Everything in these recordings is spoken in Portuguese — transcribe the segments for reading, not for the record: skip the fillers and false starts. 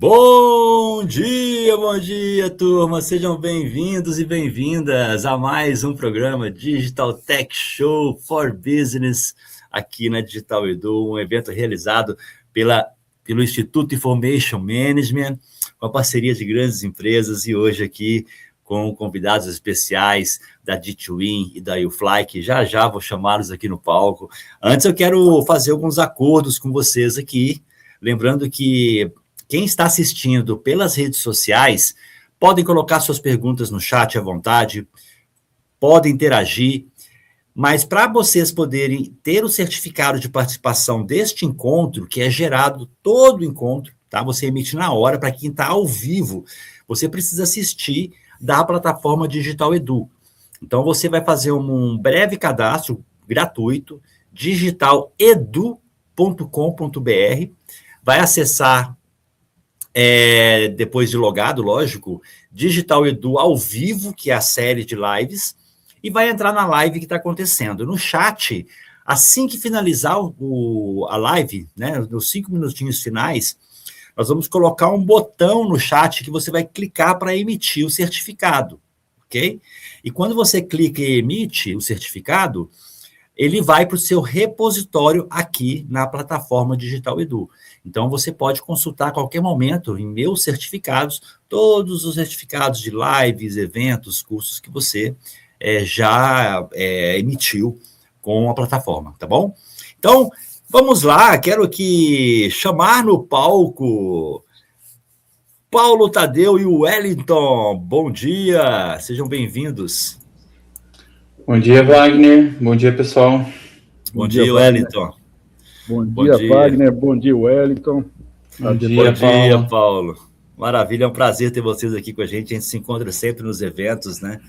Bom dia, turma! Sejam bem-vindos e bem-vindas a mais um programa Digital Tech Show for Business aqui na Digital Edu, um evento realizado pelo Instituto Information Management, com a parceria de grandes empresas e hoje aqui com convidados especiais da D2In e da YouFly, que já vou chamá-los aqui no palco. Antes eu quero fazer alguns acordos com vocês aqui, lembrando que quem está assistindo pelas redes sociais, podem colocar suas perguntas no chat à vontade, podem interagir, mas para vocês poderem ter o certificado de participação deste encontro, que é gerado todo o encontro, tá? Você emite na hora, para quem está ao vivo, você precisa assistir da plataforma Digital Edu. Então, você vai fazer um breve cadastro gratuito, digitaledu.com.br, vai acessar depois de logado, lógico, Digital Edu ao vivo, que é a série de lives, e vai entrar na live que está acontecendo. No chat, assim que finalizar a live, né, nos 5 minutinhos finais, nós vamos colocar um botão no chat que você vai clicar para emitir o certificado, ok? E quando você clica e emite o certificado, ele vai para o seu repositório aqui na plataforma Digital Edu. Então, você pode consultar a qualquer momento em meus certificados, todos os certificados de lives, eventos, cursos que você já emitiu com a plataforma, tá bom? Então, vamos lá, quero aqui chamar no palco Paulo Tadeu e o Wellington. Bom dia, sejam bem-vindos. Bom dia, Wagner. Bom dia, pessoal. Bom dia, Wellington. Bom dia, Wagner. Bom dia, Wellington. Bom dia, Paulo. Maravilha, é um prazer ter vocês aqui com a gente. A gente se encontra sempre nos eventos, né?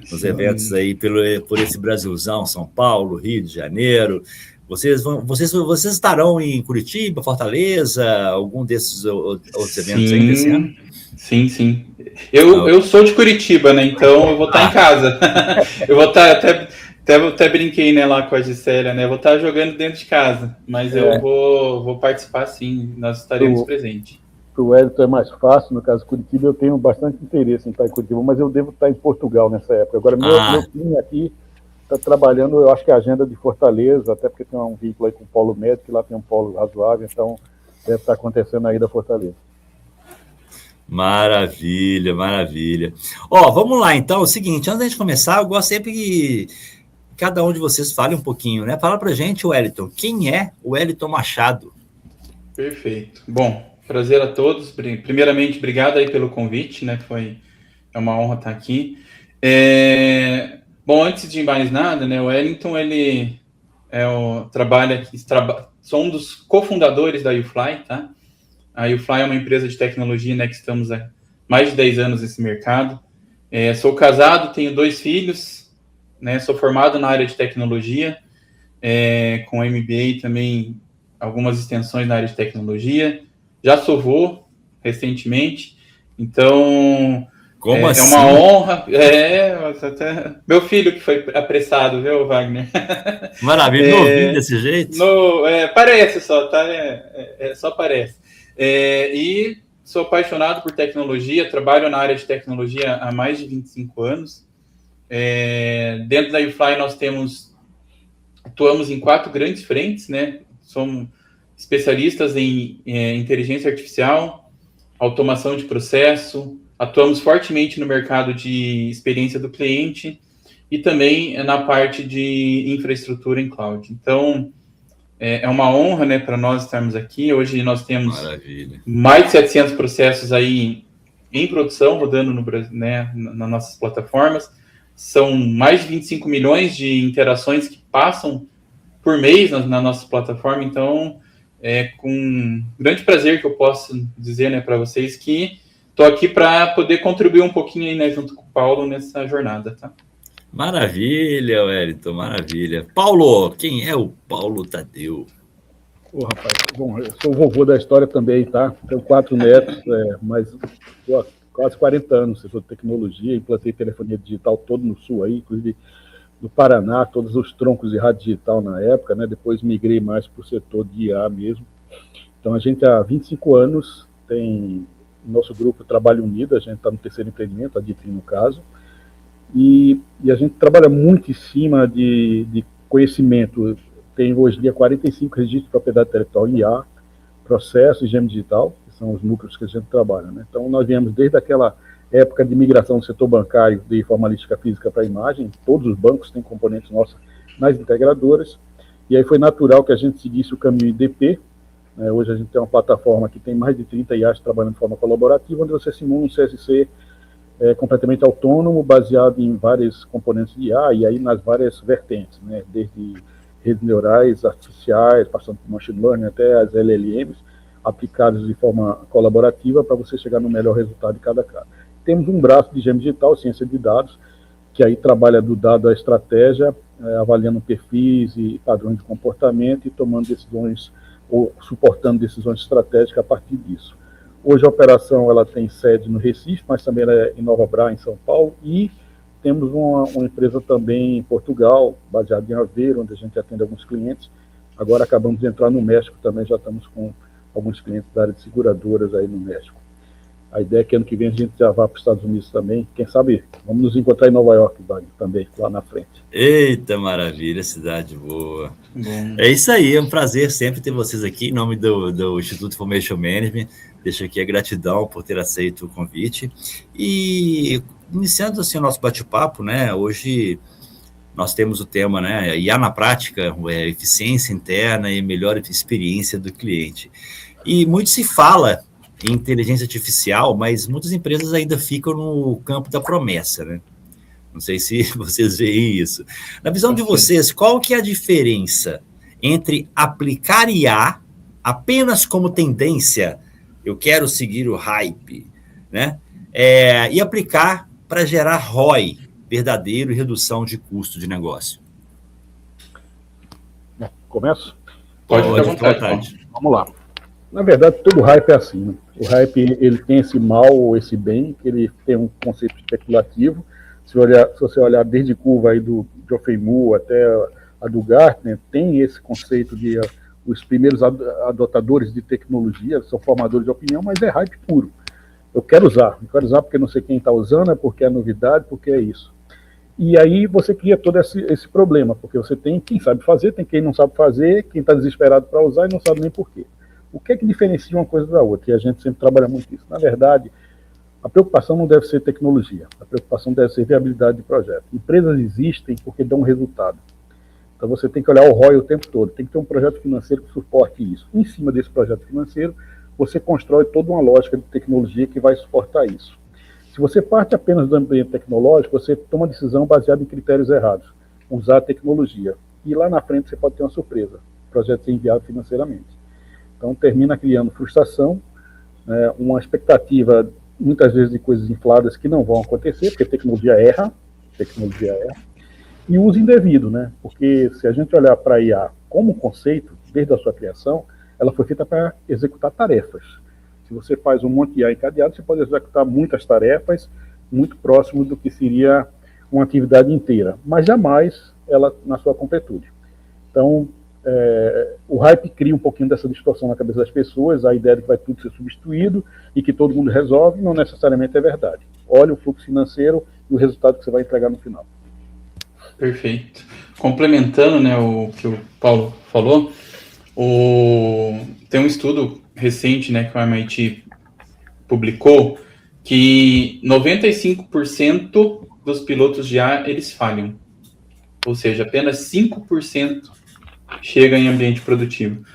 Nos eventos aí por esse Brasilzão, São Paulo, Rio de Janeiro. Vocês estarão em Curitiba, Fortaleza, algum desses outros eventos aí desse ano? Sim. Eu sou de Curitiba, né? Então eu vou estar em casa. Eu vou estar até brinquei, né, lá com a Gisélia, né? Eu vou estar jogando dentro de casa, mas eu vou participar sim, nós estaremos presentes. Para o Wellington é mais fácil, no caso Curitiba, eu tenho bastante interesse em estar em Curitiba, mas eu devo estar em Portugal nessa época. Agora, meu time aqui está trabalhando, eu acho que a agenda de Fortaleza, até porque tem um vínculo aí com o Polo Médico, que lá tem um polo razoável, então deve estar acontecendo aí da Fortaleza. Maravilha. Vamos lá, então, é o seguinte, antes da gente começar, eu gosto sempre que cada um de vocês fale um pouquinho, né? Fala pra gente, Wellington, quem é o Wellington Machado? Perfeito. Bom, prazer a todos. Primeiramente, obrigado aí pelo convite, né? É uma honra estar aqui. Bom, antes de mais nada, né? O Wellington, ele trabalha aqui, sou um dos cofundadores da YouFly, tá? A YouFly é uma empresa de tecnologia, né? Que estamos há mais de 10 anos nesse mercado. Sou casado, tenho 2 filhos, né, sou formado na área de tecnologia, com MBA também, algumas extensões na área de tecnologia. Já sou vô, recentemente, então Como assim? É uma honra. Meu filho que foi apressado, viu, Wagner? Maravilha, novinho desse jeito? Parece só, tá? Só parece. E sou apaixonado por tecnologia, trabalho na área de tecnologia há mais de 25 anos. Dentro da YouFly nós atuamos em 4 grandes frentes, né? Somos especialistas em inteligência artificial, automação de processo, atuamos fortemente no mercado de experiência do cliente e também na parte de infraestrutura em cloud. Então, é uma honra, né, para nós estarmos aqui. Hoje nós temos mais de 700 processos aí em produção, rodando no Brasil, né, nas nossas plataformas. São mais de 25 milhões de interações que passam por mês na nossa plataforma. Então, é com grande prazer que eu posso dizer, né, para vocês que estou aqui para poder contribuir um pouquinho aí, né, junto com o Paulo nessa jornada, tá? Maravilha, Wellington, maravilha. Paulo, quem é o Paulo Tadeu? Rapaz, bom, eu sou o vovô da história também, tá? Tenho 4 netos, mas estou há quase 40 anos no setor de tecnologia, implantei telefonia digital todo no sul aí, inclusive no Paraná, todos os troncos de rádio digital na época, né? Depois migrei mais para o setor de IA mesmo. Então, a gente há 25 anos tem nosso grupo Trabalho Unido, a gente está no terceiro empreendimento, a DITRI no caso, e a gente trabalha muito em cima de conhecimento. Tem hoje em dia 45 registros de propriedade intelectual em IA, processo e engenharia digital, que são os núcleos que a gente trabalha, né? Então, nós viemos desde aquela época de migração do setor bancário de formalística física para imagem, todos os bancos têm componentes nossos nas integradoras, e aí foi natural que a gente seguisse o caminho IDP, né? Hoje a gente tem uma plataforma que tem mais de 30 IAs trabalhando de forma colaborativa, onde você simula um CSC completamente autônomo, baseado em vários componentes de IA, e aí nas várias vertentes, né? Desde redes neurais, artificiais, passando por machine learning até as LLMs, aplicadas de forma colaborativa para você chegar no melhor resultado de cada caso. Temos um braço de engenharia digital, ciência de dados, que aí trabalha do dado à estratégia, avaliando perfis e padrões de comportamento e tomando decisões, ou suportando decisões estratégicas a partir disso. Hoje a operação ela tem sede no Recife, mas também ela é em Nova Bra, em São Paulo, e temos uma empresa também em Portugal, baseada em Aveiro, onde a gente atende alguns clientes. Agora acabamos de entrar no México também, já estamos com alguns clientes da área de seguradoras aí no México. A ideia é que ano que vem a gente já vá para os Estados Unidos também. Quem sabe vamos nos encontrar em Nova York, Wagner, também, lá na frente. Eita, maravilha, cidade boa. É isso aí, é um prazer sempre ter vocês aqui, em nome do Instituto Information Management. Deixo aqui a gratidão por ter aceito o convite. E iniciando assim o nosso bate-papo, né? Hoje nós temos o tema, né? IA na prática, eficiência interna e melhor experiência do cliente. E muito se fala em inteligência artificial, mas muitas empresas ainda ficam no campo da promessa, né? Não sei se vocês veem isso. Na visão de vocês, qual que é a diferença entre aplicar IA apenas como tendência, eu quero seguir o hype, né? E aplicar para gerar ROI verdadeiro e redução de custo de negócio? Começo? Pode ficar à vontade. Vamos lá. Na verdade, todo hype é assim, né? O hype ele tem esse mal ou esse bem, que ele tem um conceito especulativo. Se você olhar desde curva aí do Geoffrey Moore até a do Gartner, tem esse conceito de os primeiros adotadores de tecnologia são formadores de opinião, mas é hype puro. Eu quero usar porque não sei quem está usando, é porque é novidade, porque é isso. E aí você cria todo esse problema, porque você tem quem sabe fazer, tem quem não sabe fazer, quem está desesperado para usar e não sabe nem por quê. O que é que diferencia uma coisa da outra? E a gente sempre trabalha muito isso. Na verdade, a preocupação não deve ser tecnologia, a preocupação deve ser viabilidade de projeto. Empresas existem porque dão resultado. Então você tem que olhar o ROI o tempo todo, tem que ter um projeto financeiro que suporte isso. Em cima desse projeto financeiro, você constrói toda uma lógica de tecnologia que vai suportar isso. Se você parte apenas do ambiente tecnológico, você toma decisão baseada em critérios errados. Usar a tecnologia. E lá na frente você pode ter uma surpresa. O projeto ser inviável financeiramente. Então termina criando frustração, uma expectativa, muitas vezes, de coisas infladas que não vão acontecer, porque a tecnologia erra, e uso indevido, né? Porque se a gente olhar para a IA como conceito, desde a sua criação, ela foi feita para executar tarefas. Se você faz um monte de IA encadeado, você pode executar muitas tarefas muito próximo do que seria uma atividade inteira, mas jamais ela na sua completude. Então, o hype cria um pouquinho dessa distorção na cabeça das pessoas, a ideia de que vai tudo ser substituído e que todo mundo resolve, não necessariamente é verdade. Olha o fluxo financeiro e o resultado que você vai entregar no final. Perfeito. Complementando, né, o que o Paulo falou, tem um estudo recente, né, que o MIT publicou, que 95% dos pilotos de IA, eles falham. Ou seja, apenas 5% chega em ambiente produtivo.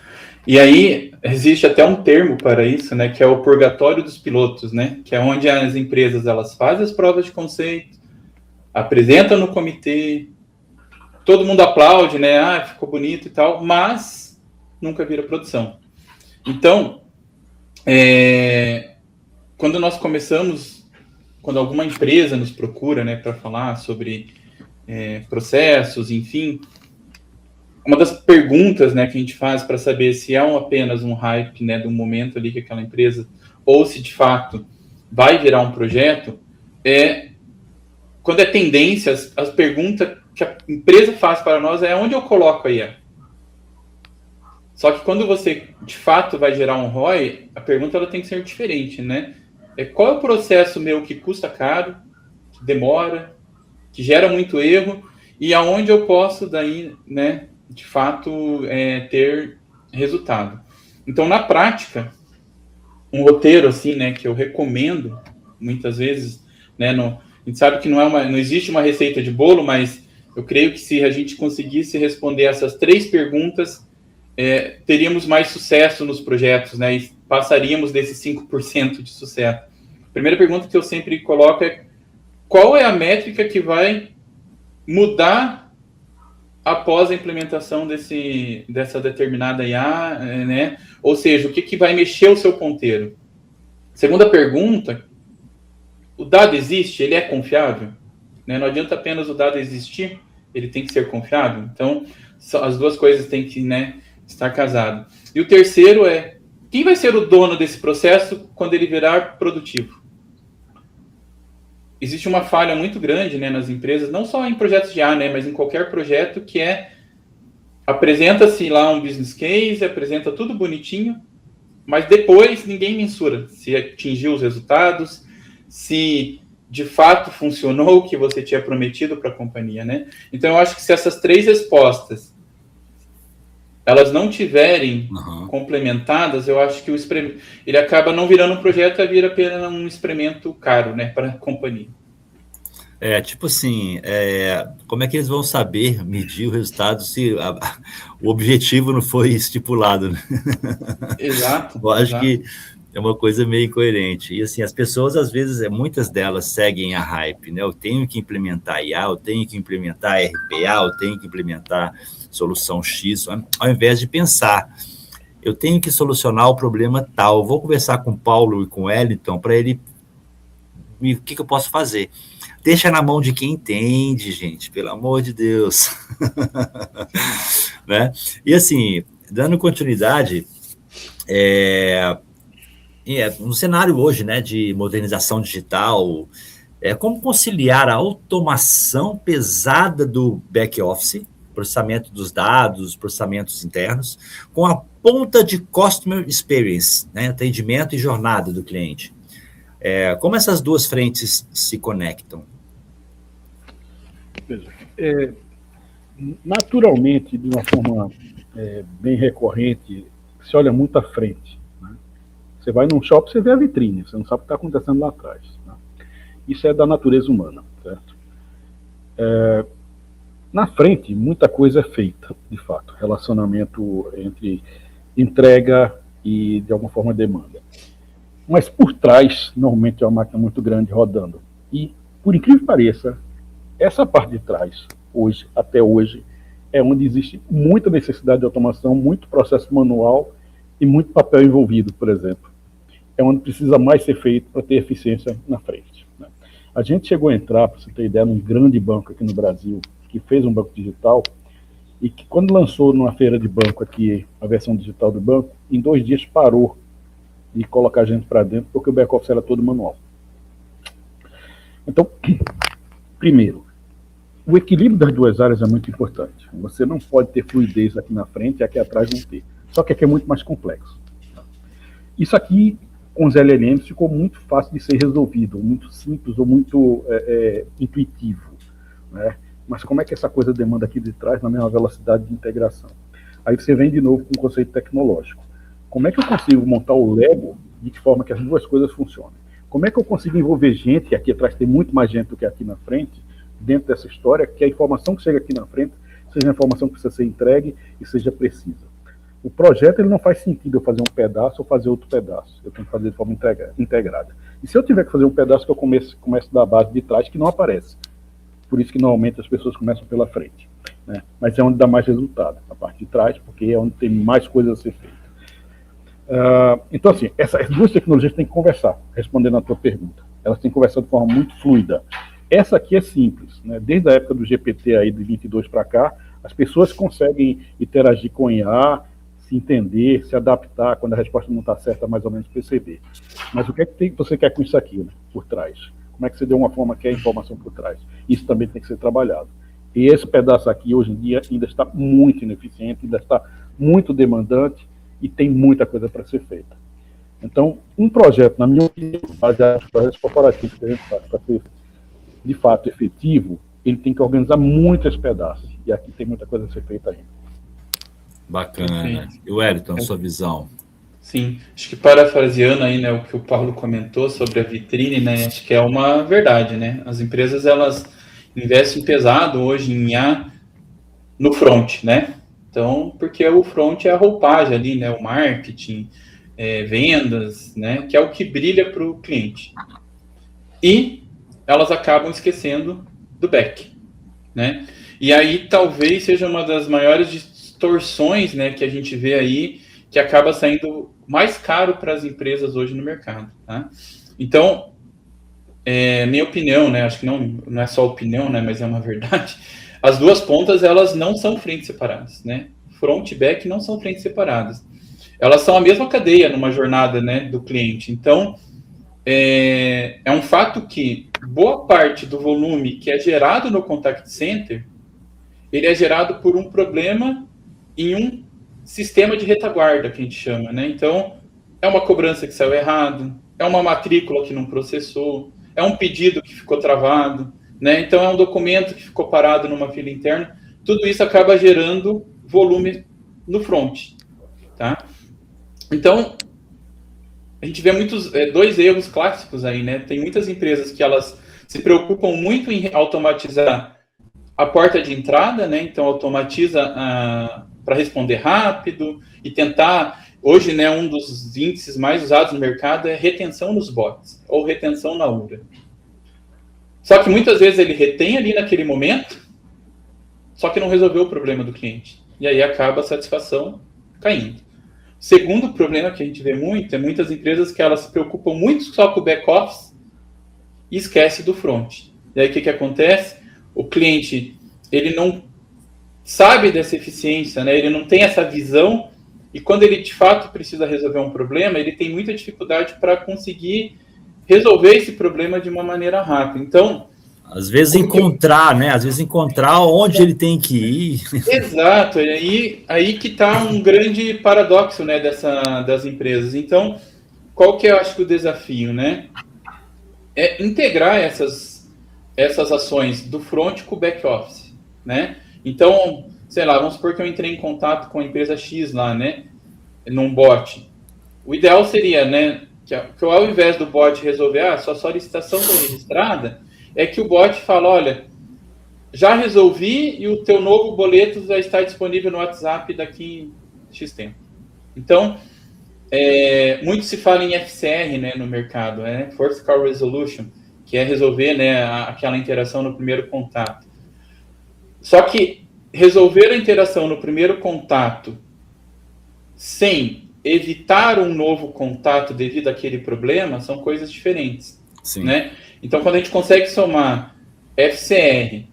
E aí, existe até um termo para isso, né, que é o purgatório dos pilotos, né, que é onde as empresas elas fazem as provas de conceito, apresentam no comitê, todo mundo aplaude, né, ficou bonito e tal, mas nunca vira produção. Então, quando nós começamos, quando alguma empresa nos procura, né, para falar sobre processos, enfim, uma das perguntas, né, que a gente faz para saber se é apenas um hype, né, do momento ali que aquela empresa, ou se de fato vai virar um projeto, quando é tendência, as perguntas que a empresa faz para nós é onde eu coloco a IA. Só que quando você de fato vai gerar um ROI, a pergunta ela tem que ser diferente, né? qual é o processo meu que custa caro, que demora, que gera muito erro, e aonde eu posso daí, né, de fato, ter resultado. Então, na prática, um roteiro assim, né, que eu recomendo muitas vezes, né, a gente sabe que não existe uma receita de bolo, mas eu creio que se a gente conseguisse responder essas 3 perguntas, teríamos mais sucesso nos projetos, né, e passaríamos desses 5% de sucesso. A primeira pergunta que eu sempre coloco é: qual é a métrica que vai mudar após a implementação dessa determinada IA, né? Ou seja, o que vai mexer o seu ponteiro? Segunda pergunta: o dado existe? Ele é confiável? Né? Não adianta apenas o dado existir, ele tem que ser confiável. Então, as duas coisas têm que, né, estar casadas. E o terceiro é: quem vai ser o dono desse processo quando ele virar produtivo? Existe uma falha muito grande, né, nas empresas, não só em projetos de IA, né, mas em qualquer projeto, que apresenta-se lá um business case, apresenta tudo bonitinho, mas depois ninguém mensura se atingiu os resultados, se de fato funcionou o que você tinha prometido para a companhia, né? Então, eu acho que se essas 3 respostas elas não tiverem complementadas, eu acho que ele acaba não virando um projeto, vira apenas um experimento caro, né, para a companhia. Tipo assim, como é que eles vão saber medir o resultado se o objetivo não foi estipulado, né? Exato. Eu acho que é uma coisa meio incoerente. E assim, as pessoas, às vezes, muitas delas seguem a hype, né? Eu tenho que implementar IA, eu tenho que implementar RPA, eu tenho que implementar solução X, ao invés de pensar, eu tenho que solucionar o problema tal, vou conversar com o Paulo e com o Wellington para ele, o que eu posso fazer? Deixa na mão de quem entende, gente, pelo amor de Deus. Né? E assim, dando continuidade, no cenário hoje, né, de modernização digital, como conciliar a automação pesada do back-office, processamento dos dados, processamentos internos, com a ponta de customer experience, né, atendimento e jornada do cliente. Como essas duas frentes se conectam? Naturalmente, de uma forma bem recorrente, se olha muito à frente. Né? Você vai num shopping, você vê a vitrine, você não sabe o que está acontecendo lá atrás. Né? Isso é da natureza humana, certo? Na frente, muita coisa é feita, de fato. Relacionamento entre entrega e, de alguma forma, demanda. Mas por trás, normalmente, é uma máquina muito grande rodando. E, por incrível que pareça, essa parte de trás, até hoje, é onde existe muita necessidade de automação, muito processo manual e muito papel envolvido, por exemplo. É onde precisa mais ser feito para ter eficiência na frente. Né? A gente chegou a entrar, para você ter ideia, num grande banco aqui no Brasil, que fez um banco digital, e que quando lançou numa feira de banco aqui a versão digital do banco, em 2 dias parou de colocar gente para dentro, porque o back-office era todo manual. Então, primeiro, o equilíbrio das duas áreas é muito importante. Você não pode ter fluidez aqui na frente e aqui atrás não ter. Só que aqui é muito mais complexo. Isso aqui, com os LLMs, ficou muito fácil de ser resolvido, muito simples ou muito intuitivo. Né? Mas como é que essa coisa demanda aqui de trás na mesma velocidade de integração? Aí você vem de novo com o conceito tecnológico. Como é que eu consigo montar o Lego de que forma que as duas coisas funcionem? Como é que eu consigo envolver gente, e aqui atrás tem muito mais gente do que aqui na frente, dentro dessa história, que a informação que chega aqui na frente seja a informação que precisa ser entregue e seja precisa. O projeto ele não faz sentido eu fazer um pedaço ou fazer outro pedaço. Eu tenho que fazer de forma integrada. E se eu tiver que fazer um pedaço, que eu começo da base de trás, que não aparece. Por isso que normalmente as pessoas começam pela frente. Né? Mas é onde dá mais resultado, a parte de trás, porque é onde tem mais coisas a ser feitas. Então, assim, essas duas tecnologias têm que conversar, respondendo à tua pergunta. Elas têm que conversar de forma muito fluida. Essa aqui é simples. Né? Desde a época do GPT aí, de 22 para cá, as pessoas conseguem interagir com IA, se entender, se adaptar, quando a resposta não está certa, mais ou menos perceber. Mas o que é que você quer com isso aqui, né, por trás? Como é que você deu uma forma que é a informação por trás? Isso também tem que ser trabalhado. E esse pedaço aqui, hoje em dia, ainda está muito ineficiente, ainda está muito demandante e tem muita coisa para ser feita. Então, um projeto, na minha opinião, baseado nos projetos corporativos que a gente faz, para ser de fato efetivo, ele tem que organizar muitos pedaços. E aqui tem muita coisa a ser feita ainda. Bacana. E o Wellington, sua visão? Sim, acho que parafraseando aí, né, o que o Paulo comentou sobre a vitrine, né, acho que é uma verdade, né? As empresas, elas investem pesado hoje em IA no front, né? Então, porque o front é a roupagem ali, né? O marketing, vendas, né? Que é o que brilha para o cliente. E elas acabam esquecendo do back, né? E aí talvez seja uma das maiores distorções, né, que a gente vê aí, que acaba saindo mais caro para as empresas hoje no mercado, tá? Então, minha opinião, né, acho que não é só opinião, né, mas é uma verdade, as duas pontas, elas não são frentes separadas, né? Front e back não são frentes separadas. Elas são a mesma cadeia numa jornada, né, do cliente. Então, é um fato que boa parte do volume que é gerado no contact center, ele é gerado por um problema em um sistema de retaguarda, que a gente chama, né? Então, é uma cobrança que saiu errado, é uma matrícula que não processou, é um pedido que ficou travado, né? Então, é um documento que ficou parado numa fila interna. Tudo isso acaba gerando volume no front, tá? Então, a gente vê dois erros clássicos aí, né? Tem muitas empresas que elas se preocupam muito em automatizar a porta de entrada, né? Então, automatiza para responder rápido e tentar... Hoje, né, um dos índices mais usados no mercado é retenção nos bots, ou retenção na URA. Só que muitas vezes ele retém ali naquele momento, só que não resolveu o problema do cliente. E aí acaba a satisfação caindo. Segundo problema que a gente vê muito é muitas empresas que elas se preocupam muito só com o back-office e esquece do front. E aí o que acontece? O cliente, ele não sabe dessa eficiência, né? Ele não tem essa visão, e quando ele de fato precisa resolver um problema, ele tem muita dificuldade para conseguir resolver esse problema de uma maneira rápida. Então, às vezes encontrar, né? Às vezes encontrar onde ele tem que ir. Exato, e aí que está um grande paradoxo, né, das empresas. Então, qual que eu acho que o desafio, né? É integrar essas ações do front com o back office, né? Então, sei lá, vamos supor que eu entrei em contato com a empresa X lá, né, num bot. O ideal seria, né, que ao invés do bot resolver, sua solicitação foi registrada, é que o bot fala, olha, já resolvi e o teu novo boleto já está disponível no WhatsApp daqui X tempo. Então, muito se fala em FCR, né, no mercado, né, First Call Resolution, que é resolver, né, aquela interação no primeiro contato. Só que resolver a interação no primeiro contato sem evitar um novo contato devido àquele problema são coisas diferentes. Sim. Né? Então, quando a gente consegue somar FCR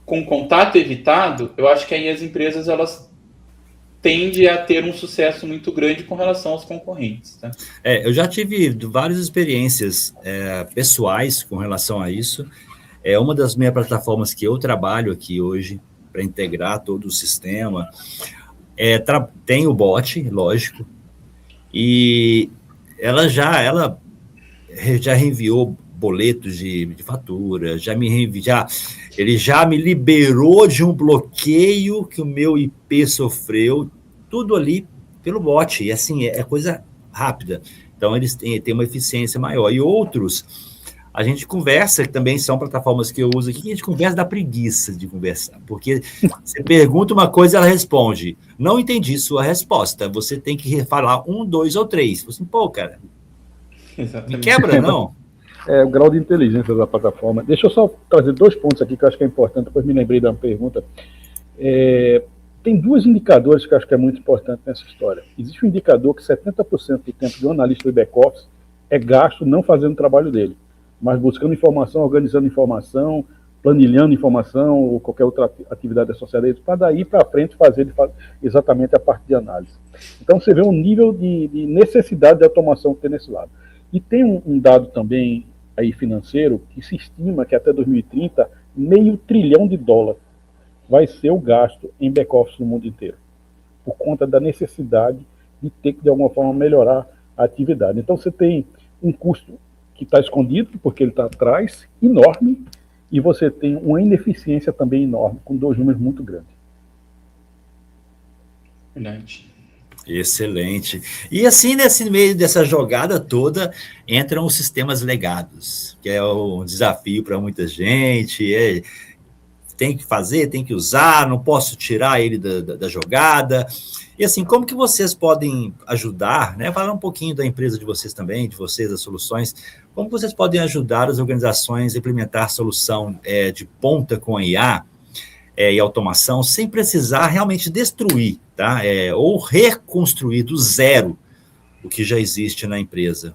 com contato evitado, eu acho que aí as empresas elas tendem a ter um sucesso muito grande com relação aos concorrentes. Tá? Eu já tive várias experiências pessoais com relação a isso. É uma das minhas plataformas que eu trabalho aqui hoje para integrar todo o sistema. Tem o bot, lógico, e ela já reenviou boletos de fatura, ele já me liberou de um bloqueio que o meu IP sofreu, tudo ali pelo bot, e assim, é coisa rápida. Então, eles têm uma eficiência maior. E outros, a gente conversa, que também são plataformas que eu uso aqui, a gente conversa da preguiça de conversar, porque você pergunta uma coisa, ela responde, não entendi sua resposta, você tem que falar 1, 2 ou 3. Assim, pô, cara, Exatamente. me quebra, não? O grau de inteligência da plataforma. Deixa eu só trazer 2 pontos aqui que eu acho que é importante, depois me lembrei da pergunta. Tem 2 indicadores que eu acho que é muito importante nessa história. Existe um indicador que 70% do tempo de um analista de back-office é gasto não fazendo o trabalho dele, mas buscando informação, organizando informação, planilhando informação ou qualquer outra atividade associada a isso, para daí para frente fazer exatamente a parte de análise. Então você vê um nível de necessidade de automação que tem nesse lado. E tem um dado também aí financeiro que se estima que até 2030, $500 bilhão vai ser o gasto em back-office no mundo inteiro, por conta da necessidade de ter que, de alguma forma, melhorar a atividade. Então, você tem um custo que está escondido, porque ele está atrás, enorme, e você tem uma ineficiência também enorme, com 2 números muito grandes. Verdade. Excelente. E assim, nesse meio dessa jogada toda, entram os sistemas legados, que é um desafio para muita gente, tem que fazer, tem que usar, não posso tirar ele da jogada. E assim, como que vocês podem ajudar, né? Falar um pouquinho da empresa de vocês também, de vocês, das soluções, como que vocês podem ajudar as organizações a implementar solução de ponta com IA e automação, sem precisar realmente destruir, tá? Ou reconstruir do zero o que já existe na empresa?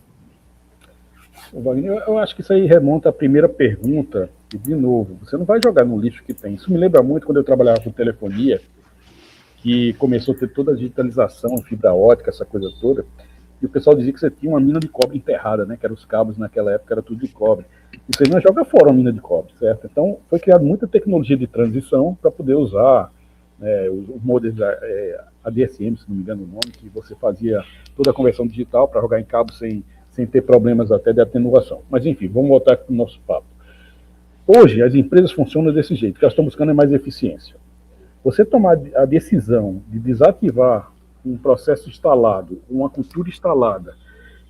Wagner, eu acho que isso aí remonta à primeira pergunta, e de novo, você não vai jogar no lixo que tem. Isso me lembra muito quando eu trabalhava com telefonia, que começou a ter toda a digitalização, fibra ótica, essa coisa toda, e o pessoal dizia que você tinha uma mina de cobre enterrada, né? Que eram os cabos naquela época, era tudo de cobre. E você não joga fora uma mina de cobre, certo? Então, foi criada muita tecnologia de transição para poder usar os modelos ADSM, se não me engano o nome, que você fazia toda a conversão digital para jogar em cabo sem ter problemas até de atenuação. Mas, enfim, vamos voltar para o nosso papo. Hoje, as empresas funcionam desse jeito, o que elas estão buscando é mais eficiência. Você tomar a decisão de desativar um processo instalado, uma cultura instalada,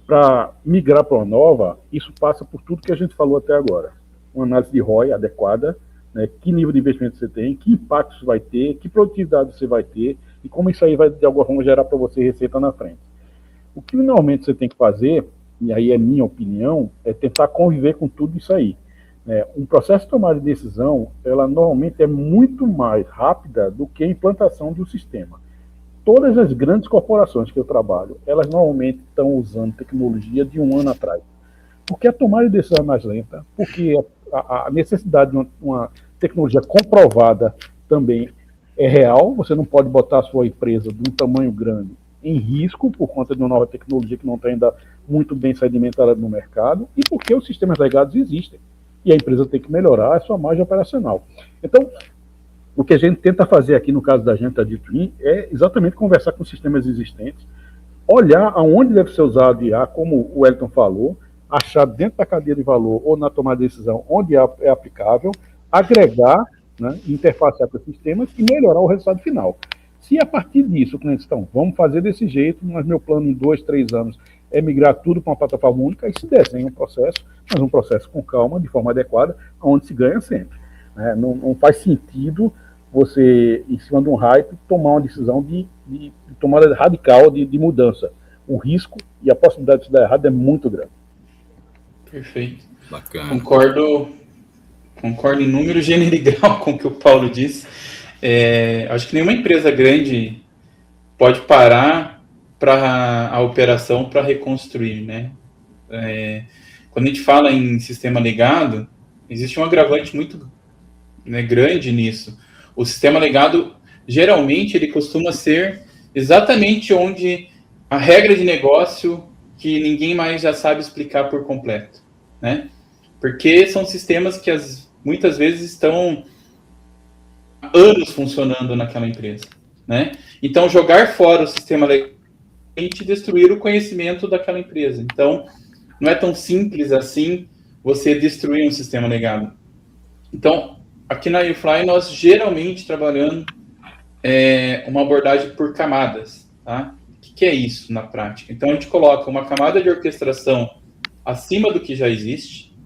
para migrar para uma nova, isso passa por tudo que a gente falou até agora. Uma análise de ROI adequada, né, que nível de investimento você tem, que impacto isso vai ter, que produtividade você vai ter, e como isso aí vai, de alguma forma, gerar para você receita na frente. O que normalmente você tem que fazer, e aí é minha opinião, é tentar conviver com tudo isso aí. Um processo de tomada de decisão, ela normalmente é muito mais rápida do que a implantação de um sistema. Todas as grandes corporações que eu trabalho, elas normalmente estão usando tecnologia de 1 ano atrás. Porque a tomada de decisão é mais lenta, porque a necessidade de uma tecnologia comprovada também é real. Você não pode botar a sua empresa de um tamanho grande em risco por conta de uma nova tecnologia que não está ainda muito bem sedimentada no mercado e porque os sistemas legados existem. E a empresa tem que melhorar a sua margem operacional. Então, o que a gente tenta fazer aqui no caso da gente, a D-Twin, é exatamente conversar com sistemas existentes, olhar aonde deve ser usado IA, como o Wellington falou, achar dentro da cadeia de valor ou na tomada de decisão onde é aplicável, agregar, né, interfacear com os sistemas e melhorar o resultado final. Se a partir disso o cliente diz, então, vamos fazer desse jeito, mas meu plano em 2, 3 anos é migrar tudo para uma plataforma única, aí se desenha um processo, mas um processo com calma, de forma adequada, onde se ganha sempre. Não faz sentido você, em cima de um hype, tomar uma decisão de tomada radical de mudança. O risco e a possibilidade de se dar errado é muito grande. Perfeito. Bacana. Concordo em número, gênero e grau com o que o Paulo disse. Acho que nenhuma empresa grande pode parar para a operação para reconstruir, né? Quando a gente fala em sistema legado, existe um agravante muito, né, grande nisso. O sistema legado, geralmente, ele costuma ser exatamente onde a regra de negócio que ninguém mais já sabe explicar por completo, né? Porque são sistemas que muitas vezes estão há anos funcionando naquela empresa, né? Então, jogar fora o sistema legado é destruir o conhecimento daquela empresa. Então, não é tão simples assim você destruir um sistema legado. Então, aqui na YouFly, nós geralmente trabalhamos uma abordagem por camadas, tá? O que é isso na prática? Então, a gente coloca uma camada de orquestração acima do que já existe,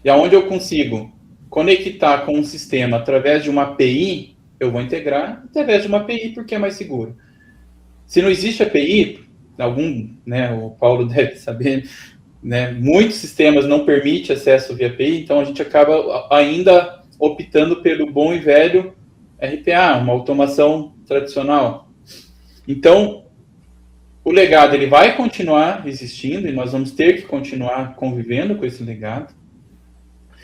e aonde eu consigo conectar com um sistema através de uma API, eu vou integrar através de uma API porque é mais seguro. Se não existe API, o Paulo deve saber, né, muitos sistemas não permitem acesso via API, então a gente acaba ainda optando pelo bom e velho RPA, uma automação tradicional. Então, o legado ele vai continuar existindo e nós vamos ter que continuar convivendo com esse legado.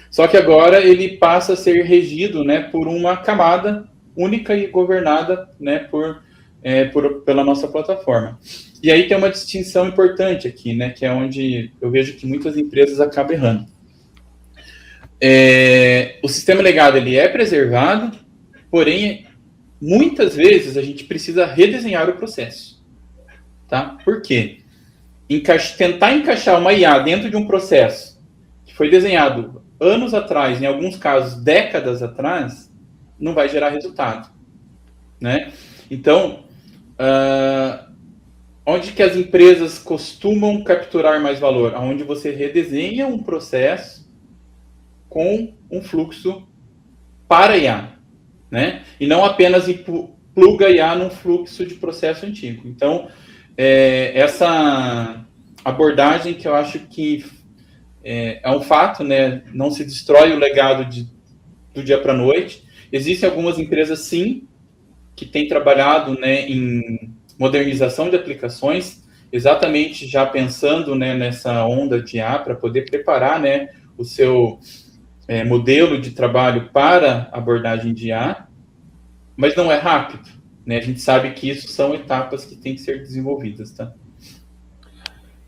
Só que agora ele passa a ser regido, né, por uma camada única e governada, né, pela nossa plataforma. E aí tem uma distinção importante aqui, né, que é onde eu vejo que muitas empresas acabam errando. O sistema legado ele é preservado, porém, muitas vezes a gente precisa redesenhar o processo. Tá? Por quê? tentar encaixar uma IA dentro de um processo que foi desenhado anos atrás, em alguns casos décadas atrás, não vai gerar resultado, né? Então, onde que as empresas costumam capturar mais valor? Onde você redesenha um processo com um fluxo para IA, né? E não apenas pluga IA num fluxo de processo antigo. Então, essa abordagem que eu acho que é um fato, né? Não se destrói o legado do dia para a noite. Existem algumas empresas, sim, que têm trabalhado, né, em modernização de aplicações, exatamente já pensando, né, nessa onda de IA para poder preparar, né, o seu modelo de trabalho para abordagem de IA, mas não é rápido, né? A gente sabe que isso são etapas que têm que ser desenvolvidas, tá?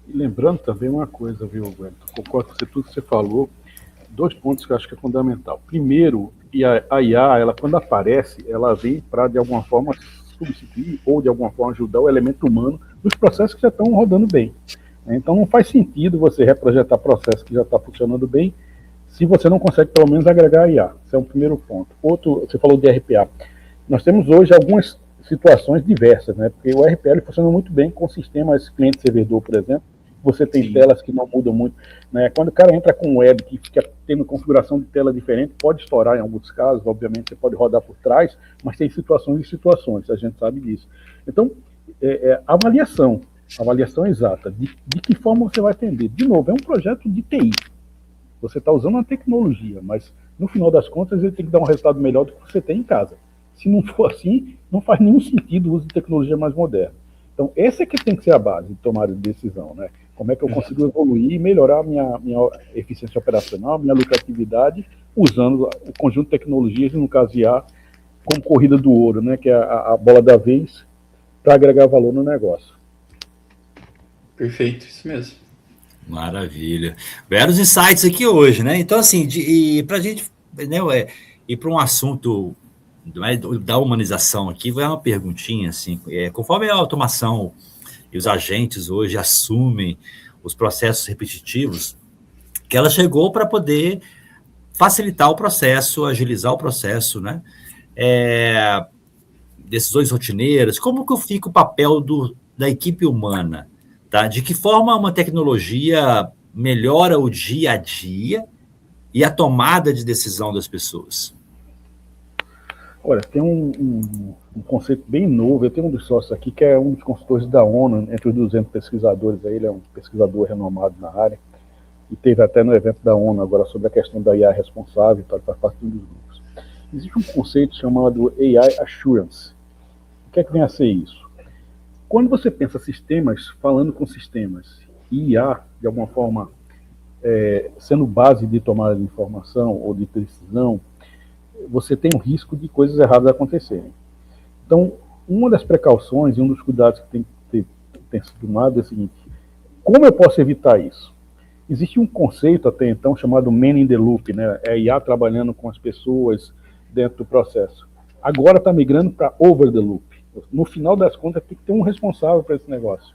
E lembrando também uma coisa, viu, Wellington? Concordo com tudo que você falou. 2 pontos que eu acho que é fundamental. Primeiro, a IA, ela, quando aparece, ela vem para, de alguma forma, substituir ou, de alguma forma, ajudar o elemento humano nos processos que já estão rodando bem. Então, não faz sentido você reprojetar processo que já está funcionando bem se você não consegue, pelo menos, agregar a IA. Esse é um primeiro ponto. Outro, você falou de RPA. Nós temos hoje algumas situações diversas, né? Porque o RPA ele funciona muito bem com sistemas cliente-servidor, por exemplo. Você tem Sim. telas que não mudam muito, né? Quando o cara entra com web que fica tendo configuração de tela diferente, pode estourar em alguns casos, obviamente você pode rodar por trás, mas tem situações e situações, a gente sabe disso. Então, avaliação exata, de que forma você vai atender. De novo, é um projeto de TI. Você está usando uma tecnologia, mas no final das contas ele tem que dar um resultado melhor do que você tem em casa. Se não for assim, não faz nenhum sentido o uso de tecnologia mais moderna. Então, essa é que tem que ser a base de tomada de decisão, né? Como é que eu consigo evoluir e melhorar a minha eficiência operacional, minha lucratividade, usando o conjunto de tecnologias, no caso IA, como corrida do ouro, né? Que é a bola da vez, para agregar valor no negócio. Perfeito, isso mesmo. Maravilha. Vários insights aqui hoje, né? Então, assim, para a gente, né, ir para um assunto da humanização aqui, vai uma perguntinha, assim, conforme a automação e os agentes hoje assumem os processos repetitivos, que ela chegou para poder facilitar o processo, agilizar o processo, né? Decisões rotineiras, como que fica o papel da equipe humana? Tá? De que forma uma tecnologia melhora o dia a dia e a tomada de decisão das pessoas? Olha, tem um conceito bem novo. Eu tenho um dos sócios aqui que é um dos consultores da ONU, entre os 200 pesquisadores aí, ele é um pesquisador renomado na área, e teve até no evento da ONU agora sobre a questão da IA responsável, para faz parte dos grupos. Existe um conceito chamado AI Assurance. O que é que vem a ser isso? Quando você pensa sistemas falando com sistemas e IA, de alguma forma, sendo base de tomada de informação ou de decisão, você tem um risco de coisas erradas acontecerem. Então, uma das precauções e um dos cuidados que tem sido tomado é o seguinte: como eu posso evitar isso? Existe um conceito até então chamado man in the loop, né? É IA trabalhando com as pessoas dentro do processo. Agora está migrando para over the loop. No final das contas, tem que ter um responsável para esse negócio.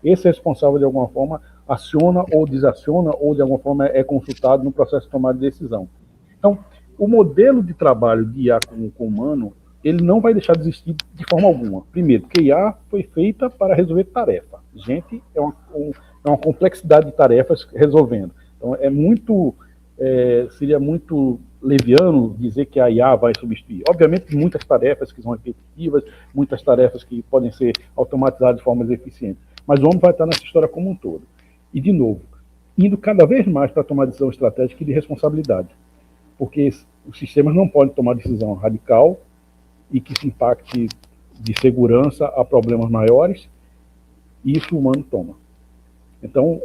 Esse responsável, de alguma forma, aciona ou desaciona, ou de alguma forma é consultado no processo de tomada de decisão. Então, o modelo de trabalho de IA com o humano, ele não vai deixar de existir de forma alguma. Primeiro, porque IA foi feita para resolver tarefa. Gente, é uma complexidade de tarefas resolvendo. Então, seria muito leviano dizer que a IA vai substituir. Obviamente, muitas tarefas que são repetitivas, muitas tarefas que podem ser automatizadas de formas eficientes. Mas o homem vai estar nessa história como um todo. E, de novo, indo cada vez mais para tomar decisão estratégica e de responsabilidade. Porque os sistemas não podem tomar decisão radical e que se impacte de segurança a problemas maiores, e isso o humano toma. Então,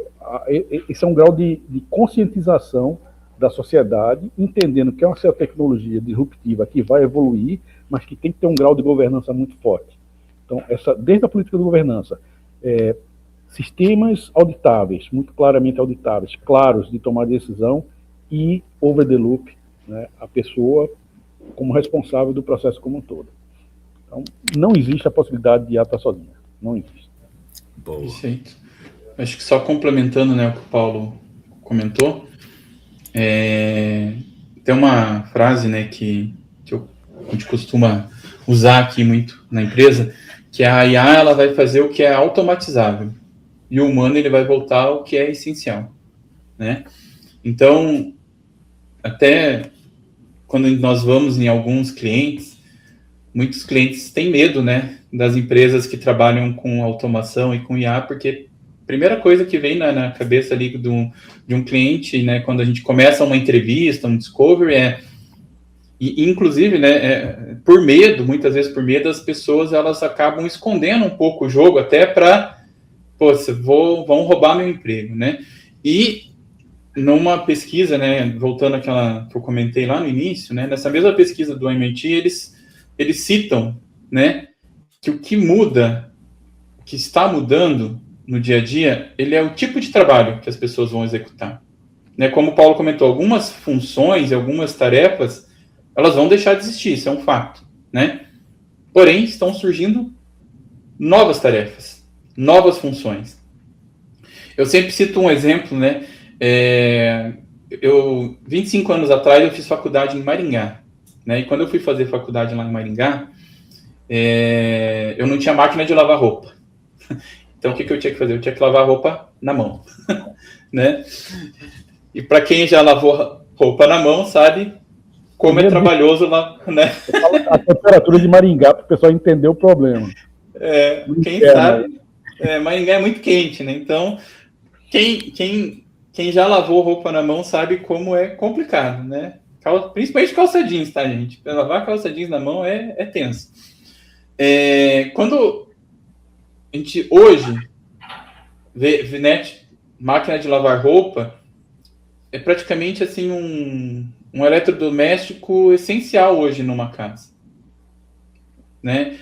esse é um grau de conscientização da sociedade, entendendo que é uma tecnologia disruptiva que vai evoluir, mas que tem que ter um grau de governança muito forte. Então, desde a política de governança, sistemas auditáveis, muito claramente auditáveis, claros de tomar decisão, e over the loop, né, a pessoa como responsável do processo como um todo. Então, não existe a possibilidade de IA estar sozinha. Não existe. Boa. Perfeito. Acho que só complementando, né, o que o Paulo comentou, tem uma frase, né, que a gente costuma usar aqui muito na empresa, que a IA ela vai fazer o que é automatizável e o humano ele vai voltar ao que é essencial, né? Então, até quando nós vamos em alguns clientes, muitos clientes têm medo, né, das empresas que trabalham com automação e com IA, porque a primeira coisa que vem na cabeça ali de um cliente, né, quando a gente começa uma entrevista, um discovery, e inclusive, né, por medo, muitas vezes por medo, as pessoas elas acabam escondendo um pouco o jogo até para, vão roubar meu emprego, né? E numa pesquisa, né, voltando àquela que eu comentei lá no início, né, nessa mesma pesquisa do MIT, eles citam, né, que o que muda, o que está mudando no dia a dia, ele é o tipo de trabalho que as pessoas vão executar. Né, como o Paulo comentou, algumas funções e algumas tarefas, elas vão deixar de existir, isso é um fato, né? Porém, estão surgindo novas tarefas, novas funções. Eu sempre cito um exemplo, né? 25 anos atrás, eu fiz faculdade em Maringá, né? E quando eu fui fazer faculdade lá em Maringá, eu não tinha máquina de lavar roupa. Então, o que eu tinha que fazer? Eu tinha que lavar roupa na mão, né? E para quem já lavou roupa na mão, sabe como é trabalhoso lá, né? A temperatura de Maringá, para o pessoal entender o problema. Quem sabe, Maringá é muito quente, né? Então, quem já lavou roupa na mão sabe como é complicado, né? Principalmente calça jeans, tá, gente? Para lavar calça jeans na mão é tenso. Quando a gente hoje vê, né, máquina de lavar roupa, é praticamente assim um eletrodoméstico essencial hoje numa casa, né?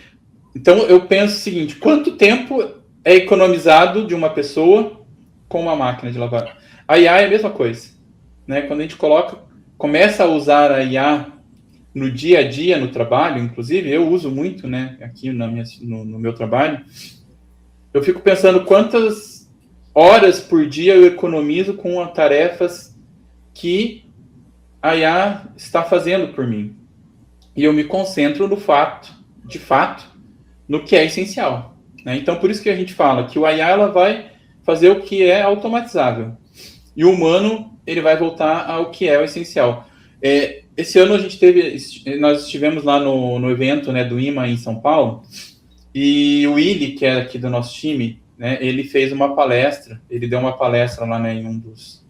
Então eu penso o seguinte: quanto tempo é economizado de uma pessoa com uma máquina de lavar? A IA é a mesma coisa, né? Quando a gente começa a usar a IA no dia a dia, no trabalho, inclusive eu uso muito, né? Aqui no meu trabalho, eu fico pensando quantas horas por dia eu economizo com tarefas que a IA está fazendo por mim. E eu me concentro de fato, no que é essencial, né? Então, por isso que a gente fala que o IA ela vai fazer o que é automatizável. E o humano, ele vai voltar ao que é o essencial. Esse ano nós estivemos lá no evento, né, do IMA em São Paulo, e o Willi, que é aqui do nosso time, né, ele fez uma palestra, ele deu uma palestra lá, né, em um dos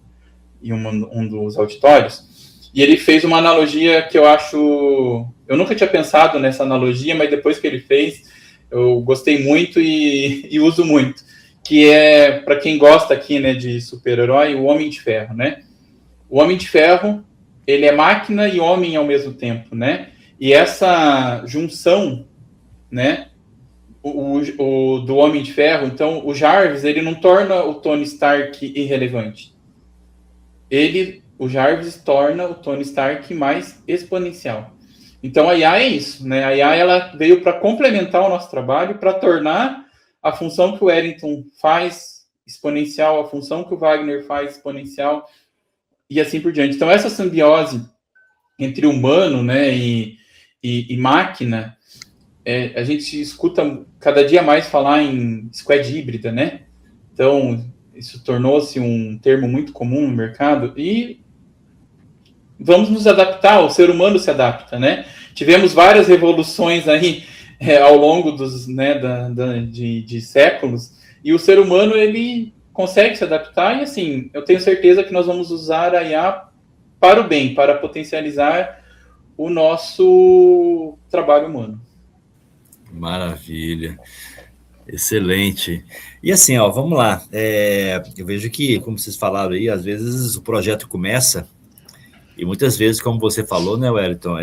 auditórios, e ele fez uma analogia que eu nunca tinha pensado nessa analogia, mas depois que ele fez, eu gostei muito e uso muito, que é, para quem gosta aqui, né, de super-herói, o Homem de Ferro, né? O Homem de Ferro, ele é máquina e homem ao mesmo tempo, né? E essa junção, né, do Homem de Ferro, então, o Jarvis, ele não torna o Tony Stark irrelevante. O Jarvis torna o Tony Stark mais exponencial. Então, a IA é isso, né? A IA ela veio para complementar o nosso trabalho, para tornar a função que o Wellington faz exponencial, a função que o Wagner faz exponencial, e assim por diante. Então, essa simbiose entre humano, né, e máquina, a gente escuta cada dia mais falar em squad híbrida, né? Então, isso tornou-se um termo muito comum no mercado e vamos nos adaptar, o ser humano se adapta, né? Tivemos várias revoluções aí ao longo de séculos e o ser humano, ele consegue se adaptar e, assim, eu tenho certeza que nós vamos usar a IA para o bem, para potencializar o nosso trabalho humano. Maravilha. Excelente. E assim, ó, vamos lá. Eu vejo que, como vocês falaram aí, às vezes o projeto começa e muitas vezes, como você falou, né, Wellington,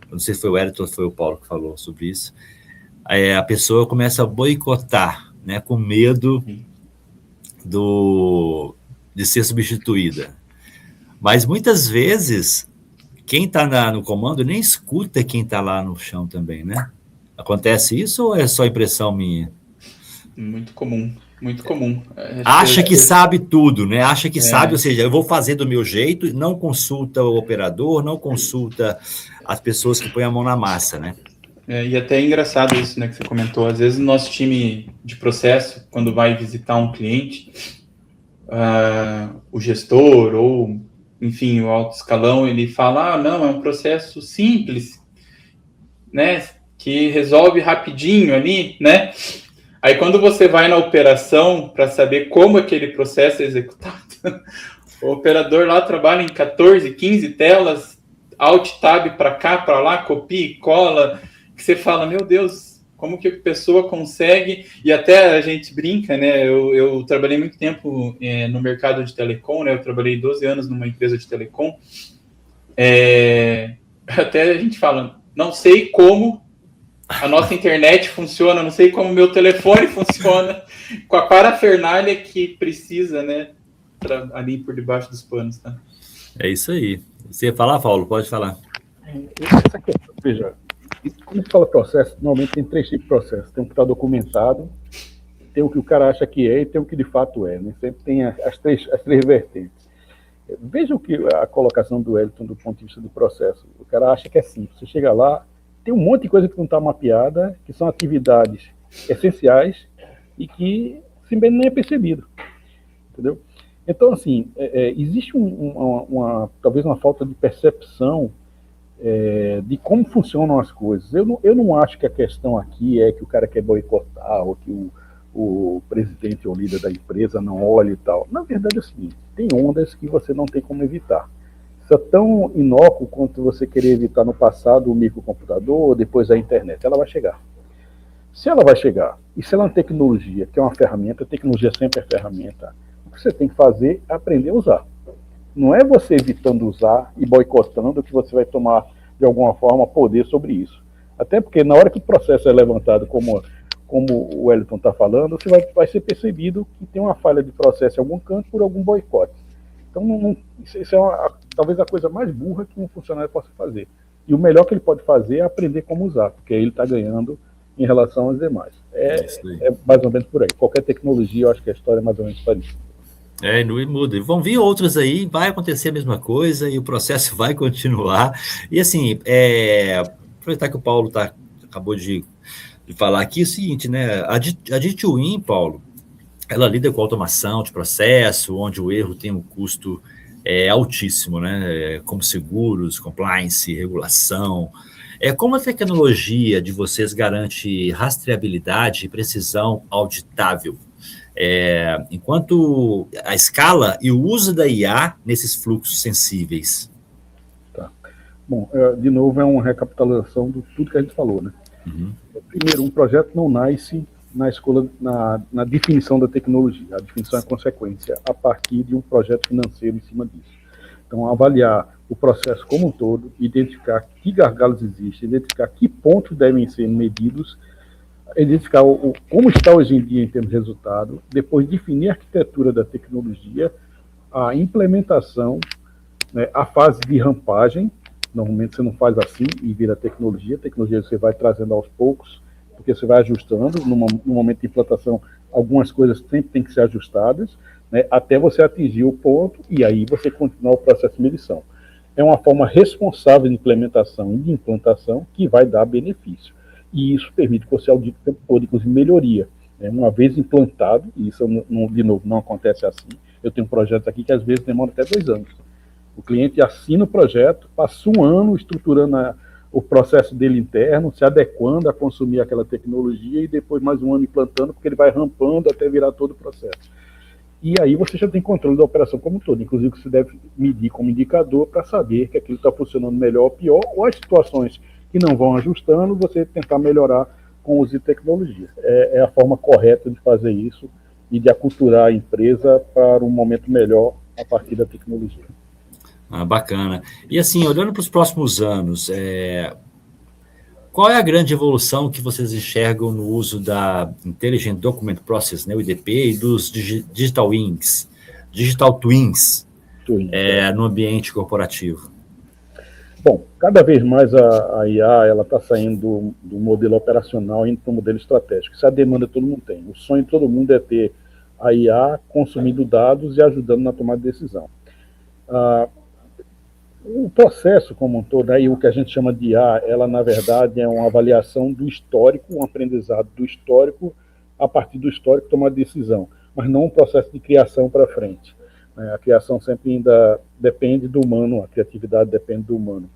não sei se foi o Wellington ou foi o Paulo que falou sobre isso, a pessoa começa a boicotar, né, com medo de ser substituída. Mas muitas vezes, quem está no comando nem escuta quem está lá no chão também, né? Acontece isso ou é só impressão minha? Muito comum. Muito comum. Acha que sabe tudo, né? Acha que sabe, ou seja, eu vou fazer do meu jeito, não consulta o operador, não consulta as pessoas que põem a mão na massa, né? E até é engraçado isso, né, que você comentou. Às vezes o nosso time de processo, quando vai visitar um cliente, o gestor ou, enfim, o alto escalão, ele fala, não, é um processo simples, né, que resolve rapidinho ali, né? Aí quando você vai na operação para saber como aquele processo é executado, o operador lá trabalha em 14, 15 telas, Alt Tab para cá, para lá, copia e cola, que você fala, meu Deus, como que a pessoa consegue? E até a gente brinca, né? Eu trabalhei muito tempo no mercado de telecom, né? Eu trabalhei 12 anos numa empresa de telecom. Até a gente fala, não sei como a nossa internet funciona, não sei como o meu telefone funciona, com a parafernália que precisa, né? Ali por debaixo dos panos, tá? É isso aí. Você ia falar, Paulo? Pode falar. Essa questão, veja, quando a gente fala processo, normalmente tem 3 tipos de processo. Tem o que está documentado, tem o que o cara acha que é e tem o que de fato é. Né? Sempre tem as três vertentes. Veja a colocação do Wellington do ponto de vista do processo. O cara acha que é simples. Você chega lá, tem um monte de coisa que não está mapeada, que são atividades essenciais e que simplesmente nem é percebido. Entendeu? Então, assim, existe talvez uma falta de percepção de como funcionam as coisas. Eu não acho que a questão aqui é que o cara quer boicotar ou que o presidente ou líder da empresa não olhe e tal. Na verdade é o seguinte, tem ondas que você não tem como evitar. Isso é tão inócuo quanto você querer evitar no passado o microcomputador ou depois a internet. Ela vai chegar. Se ela vai chegar, e se ela é uma tecnologia, que é uma ferramenta, a tecnologia sempre é ferramenta, o que você tem que fazer é aprender a usar. Não é você evitando usar e boicotando que você vai tomar, de alguma forma, poder sobre isso. Até porque na hora que o processo é levantado, como o Wellington está falando, você vai ser percebido que tem uma falha de processo em algum canto por algum boicote. Então, isso é talvez a coisa mais burra que um funcionário possa fazer. E o melhor que ele pode fazer é aprender como usar, porque aí ele está ganhando em relação aos demais. É mais ou menos por aí. Qualquer tecnologia, eu acho que a história é mais ou menos parecida. Não muda. Vão vir outros aí, vai acontecer a mesma coisa e o processo vai continuar. E assim, aproveitar que o Paulo acabou de falar aqui, é o seguinte, né? A D2In, Paulo, ela lida com automação de processo, onde o erro tem um custo altíssimo, né? Como seguros, compliance, regulação. Como a tecnologia de vocês garante rastreabilidade e precisão auditável? Enquanto a escala e o uso da IA nesses fluxos sensíveis. Tá. Bom, de novo, é uma recapitulação de tudo que a gente falou, né? Uhum. Primeiro, um projeto não nasce na escola, na definição da tecnologia. A definição é consequência a partir de um projeto financeiro em cima disso. Então, avaliar o processo como um todo, identificar que gargalos existem, identificar que pontos devem ser medidos, identificar como está hoje em dia em termos de resultado, depois definir a arquitetura da tecnologia, a implementação, né, a fase de rampagem. Normalmente você não faz assim e vira tecnologia você vai trazendo aos poucos, porque você vai ajustando, no momento de implantação, algumas coisas sempre têm que ser ajustadas, né, até você atingir o ponto, e aí você continuar o processo de medição. É uma forma responsável de implementação e de implantação que vai dar benefício. E isso permite que você audite o tempo todo, inclusive melhoria. Né? Uma vez implantado, e isso, de novo, não acontece assim, eu tenho projetos aqui que às vezes demoram até 2 anos. O cliente assina o projeto, passa 1 ano estruturando o processo dele interno, se adequando a consumir aquela tecnologia e depois mais 1 ano implantando, porque ele vai rampando até virar todo o processo. E aí você já tem controle da operação como um todo, inclusive que você deve medir como indicador para saber que aquilo está funcionando melhor ou pior, ou as situações que não vão ajustando, você tentar melhorar com o uso de tecnologia. É a forma correta de fazer isso e de aculturar a empresa para um momento melhor a partir da tecnologia. Bacana. E assim, olhando para os próximos anos, qual é a grande evolução que vocês enxergam no uso da Intelligent Document Process, né, o IDP, e dos Digital Twins, no ambiente corporativo? Bom, cada vez mais a IA está saindo do modelo operacional indo para o modelo estratégico. Isso é a demanda que todo mundo tem. O sonho de todo mundo é ter a IA consumindo dados e ajudando na tomada de decisão. O processo como um todo, aí o que a gente chama de IA, ela na verdade é uma avaliação do histórico, um aprendizado do histórico, a partir do histórico tomar decisão, mas não um processo de criação para frente. A criação sempre ainda depende do humano, a criatividade depende do humano.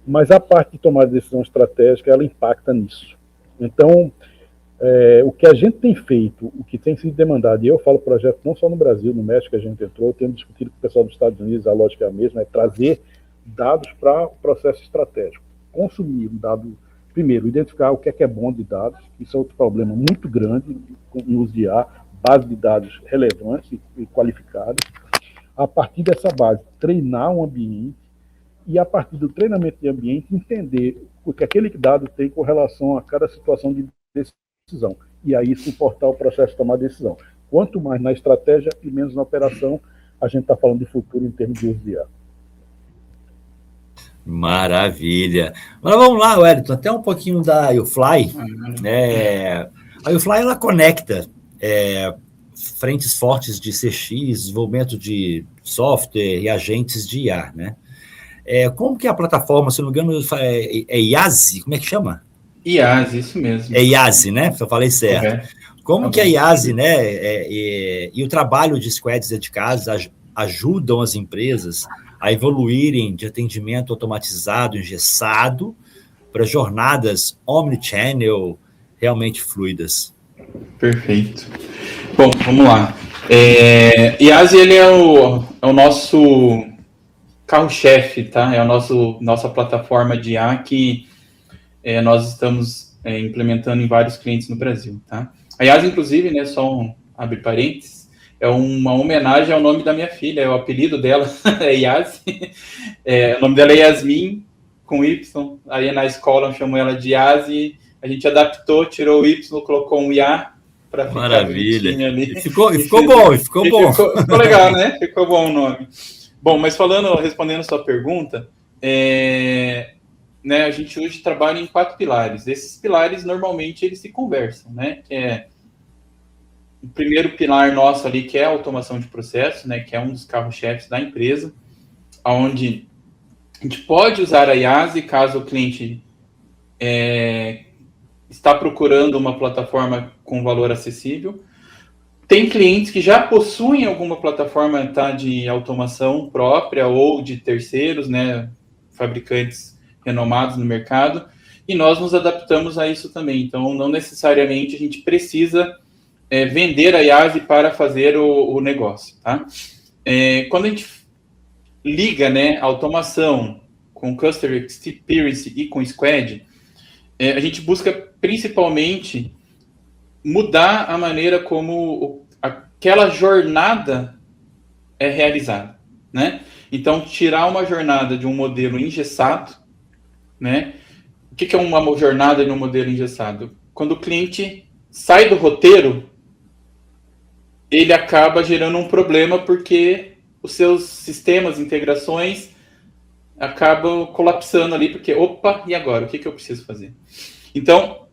Mas a parte de tomar decisão estratégica, ela impacta nisso. Então, o que a gente tem feito, o que tem sido demandado, e eu falo projeto não só no Brasil, no México a gente entrou, temos discutido com o pessoal dos Estados Unidos, a lógica é a mesma, é trazer dados para o processo estratégico. Consumir um dado, primeiro, identificar o que é bom de dados, isso é outro problema muito grande no uso de IA, base de dados relevantes e qualificados. A partir dessa base, treinar um ambiente e, a partir do treinamento de ambiente, entender o que aquele dado tem com relação a cada situação de decisão. E aí suportar o processo de tomar decisão. Quanto mais na estratégia e menos na operação, a gente está falando de futuro em termos de uso de IA. Maravilha. Mas vamos lá, Wellington, até um pouquinho da YouFly. A YouFly, ela conecta frentes fortes de CX, desenvolvimento de software e agentes de IA, né? Como que a plataforma, se não me engano, é IASI? Como é que chama? IASI, isso mesmo. É IASI, né? Se eu falei certo. Como que a IASI, né? E o trabalho de squads dedicados ajudam as empresas a evoluírem de atendimento automatizado, engessado, para jornadas omnichannel realmente fluidas. Perfeito. Bom, vamos lá. IASI, ele é o nosso carro-chefe, tá? É a nossa plataforma de IA que nós estamos implementando em vários clientes no Brasil, tá? A IASI, inclusive, né, só abre parênteses, é uma homenagem ao nome da minha filha, o apelido dela é IASI, o nome dela é Yasmin, com Y, aí na escola chamou ela de IASI, a gente adaptou, tirou o Y, colocou um IA para ficar maravilha. Ali. E ficou bom. Ficou legal, né? Ficou bom o nome. Bom, mas respondendo a sua pergunta, né, a gente hoje trabalha em 4 pilares. Esses pilares, normalmente, eles se conversam, né? O primeiro pilar nosso ali, que é a automação de processo, né? Que é um dos carros-chefes da empresa, onde a gente pode usar a IASI caso o cliente está procurando uma plataforma com valor acessível. Tem clientes que já possuem alguma plataforma de automação própria ou de terceiros, né? Fabricantes renomados no mercado, e nós nos adaptamos a isso também. Então, não necessariamente a gente precisa vender a IASI para fazer o negócio, tá? Quando a gente liga, né, a automação com Customer Experience e com Squad, a gente busca principalmente mudar a maneira como aquela jornada é realizada, né? Então, tirar uma jornada de um modelo engessado, né? O que é uma jornada de um modelo engessado? Quando o cliente sai do roteiro, ele acaba gerando um problema porque os seus sistemas, integrações, acabam colapsando ali, porque, opa, e agora? O que eu preciso fazer? Então,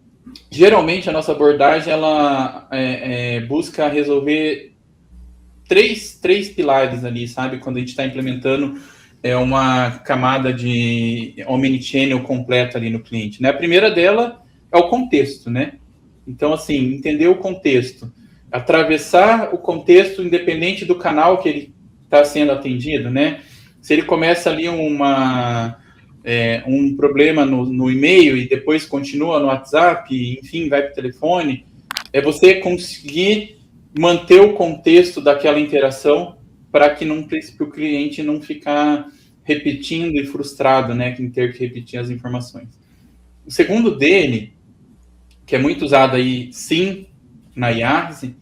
geralmente, a nossa abordagem, ela busca resolver três pilares ali, sabe? Quando a gente está implementando uma camada de omnichannel completa ali no cliente, né? A primeira dela é o contexto, né? Então, assim, entender o contexto, atravessar o contexto independente do canal que ele está sendo atendido, né? Se ele começa ali um problema no e-mail e depois continua no WhatsApp, enfim, vai para o telefone, é você conseguir manter o contexto daquela interação para que o cliente não ficar repetindo e frustrado, né, em ter que repetir as informações. O segundo dele, que é muito usado aí, sim, na IASI,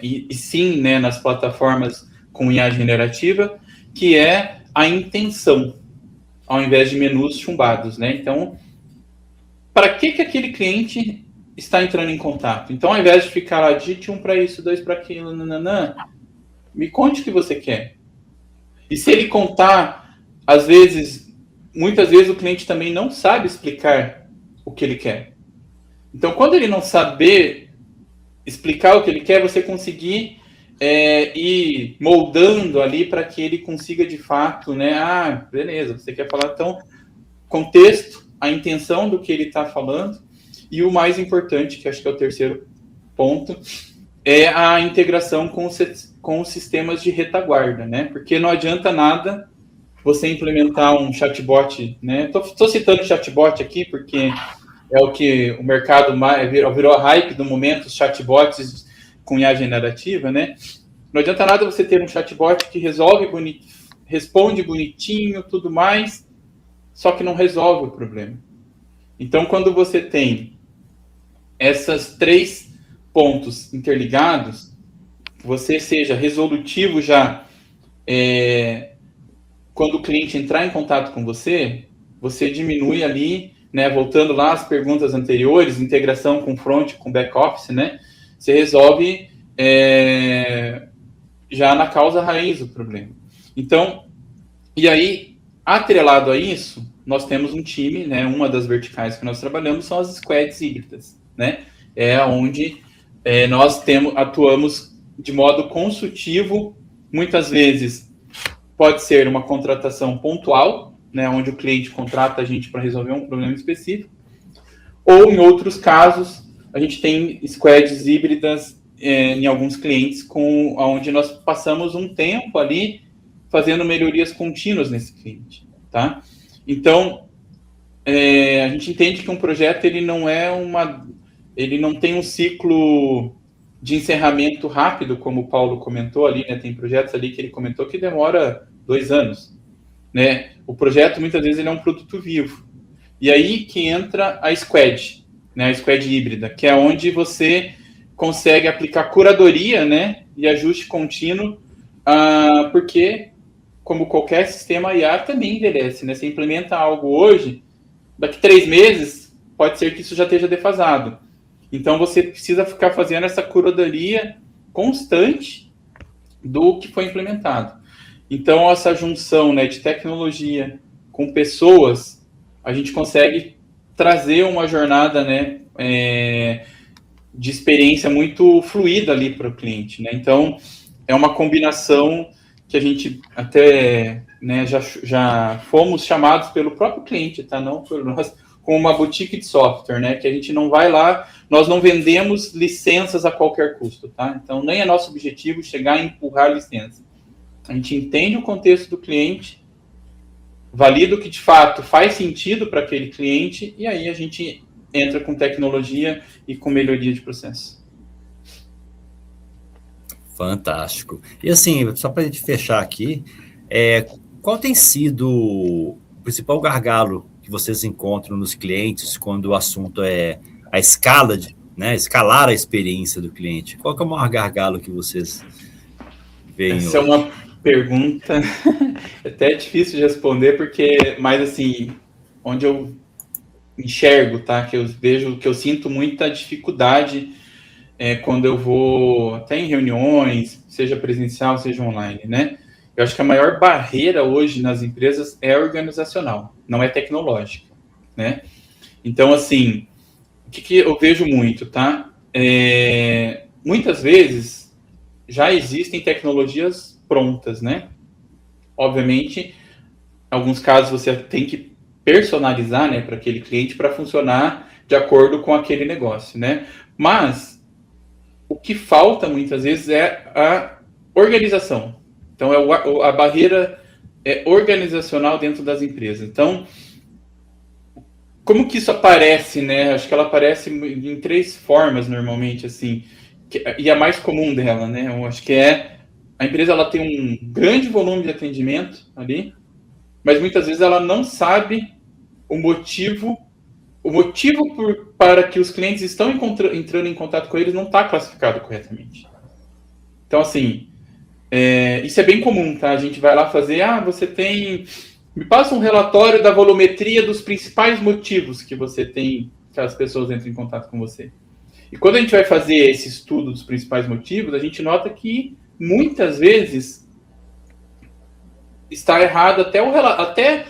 e sim, né, nas plataformas com IA generativa, que é a intenção, ao invés de menus chumbados, né? Então, para que aquele cliente está entrando em contato? Então, ao invés de ficar lá, digite 1 para isso, 2 para aquilo, me conte o que você quer. E se ele contar, muitas vezes o cliente também não sabe explicar o que ele quer. Então, quando ele não saber explicar o que ele quer, você conseguir ir moldando ali para que ele consiga de fato, né? Ah, beleza, você quer falar, então, contexto, a intenção do que ele está falando, e o mais importante, que acho que é o terceiro ponto, é a integração com os sistemas de retaguarda, né? Porque não adianta nada você implementar um chatbot, né? Estou citando chatbot aqui porque é o que o mercado virou a hype do momento, os chatbots com IA generativa, né? Não adianta nada você ter um chatbot que responde bonitinho, tudo mais, só que não resolve o problema. Então, quando você tem esses 3 pontos interligados, você seja resolutivo já quando o cliente entrar em contato com você, você diminui ali, né, voltando lá às perguntas anteriores, integração com front, com back office, né, você resolve já na causa raiz do problema. Então, e aí, atrelado a isso, nós temos um time, né, uma das verticais que nós trabalhamos são as squads híbridas, né, onde nós atuamos de modo consultivo, muitas vezes pode ser uma contratação pontual, né, onde o cliente contrata a gente para resolver um problema específico, ou em outros casos, a gente tem squads híbridas em alguns clientes, onde nós passamos um tempo ali fazendo melhorias contínuas nesse cliente, tá? Então, a gente entende que um projeto ele não tem um ciclo de encerramento rápido, como o Paulo comentou ali, né? Tem projetos ali que ele comentou que demora 2 anos, né? O projeto, muitas vezes, ele é um produto vivo. E aí que entra a squad, né? A squad híbrida, que é onde você consegue aplicar curadoria, né? E ajuste contínuo, porque, como qualquer sistema IA, também envelhece, né? Você implementa algo hoje, daqui 3 meses, pode ser que isso já esteja defasado. Então, você precisa ficar fazendo essa curadoria constante do que foi implementado. Então, essa junção, né, de tecnologia com pessoas, a gente consegue trazer uma jornada, né, de experiência muito fluida ali para o cliente, né? Então, é uma combinação que a gente até, né, já fomos chamados pelo próprio cliente, tá? Não por nós, como uma boutique de software, né? Que a gente não vai lá, nós não vendemos licenças a qualquer custo, tá? Então, nem é nosso objetivo chegar e empurrar a licença. A gente entende o contexto do cliente, valida o que de fato faz sentido para aquele cliente, e aí a gente entra com tecnologia e com melhoria de processo. Fantástico. E assim, só para a gente fechar aqui, qual tem sido o principal gargalo que vocês encontram nos clientes quando o assunto é a escala, né, escalar a experiência do cliente? Qual que é o maior gargalo que vocês veem? Essa hoje? É uma pergunta até difícil de responder, mas assim, onde eu enxergo, tá, que eu vejo, que eu sinto muita dificuldade quando eu vou até em reuniões, seja presencial, seja online, né? Eu acho que a maior barreira hoje nas empresas é organizacional, não é tecnológica, né? Então, assim, o que eu vejo muito, tá? Muitas vezes já existem tecnologias prontas, né? Obviamente, em alguns casos você tem que personalizar, né, para aquele cliente para funcionar de acordo com aquele negócio, né? Mas o que falta muitas vezes é a organização. Então, a barreira organizacional dentro das empresas. Então, como que isso aparece, né? Acho que ela aparece em 3 formas, normalmente, assim, e a mais comum dela, né? Eu acho que a empresa ela tem um grande volume de atendimento ali, mas muitas vezes ela não sabe o motivo para que os clientes estão entrando em contato com eles não está classificado corretamente. Então, assim, isso é bem comum, tá? A gente vai lá fazer, me passa um relatório da volumetria dos principais motivos que você tem que as pessoas entram em contato com você. E quando a gente vai fazer esse estudo dos principais motivos, a gente nota que muitas vezes está errado até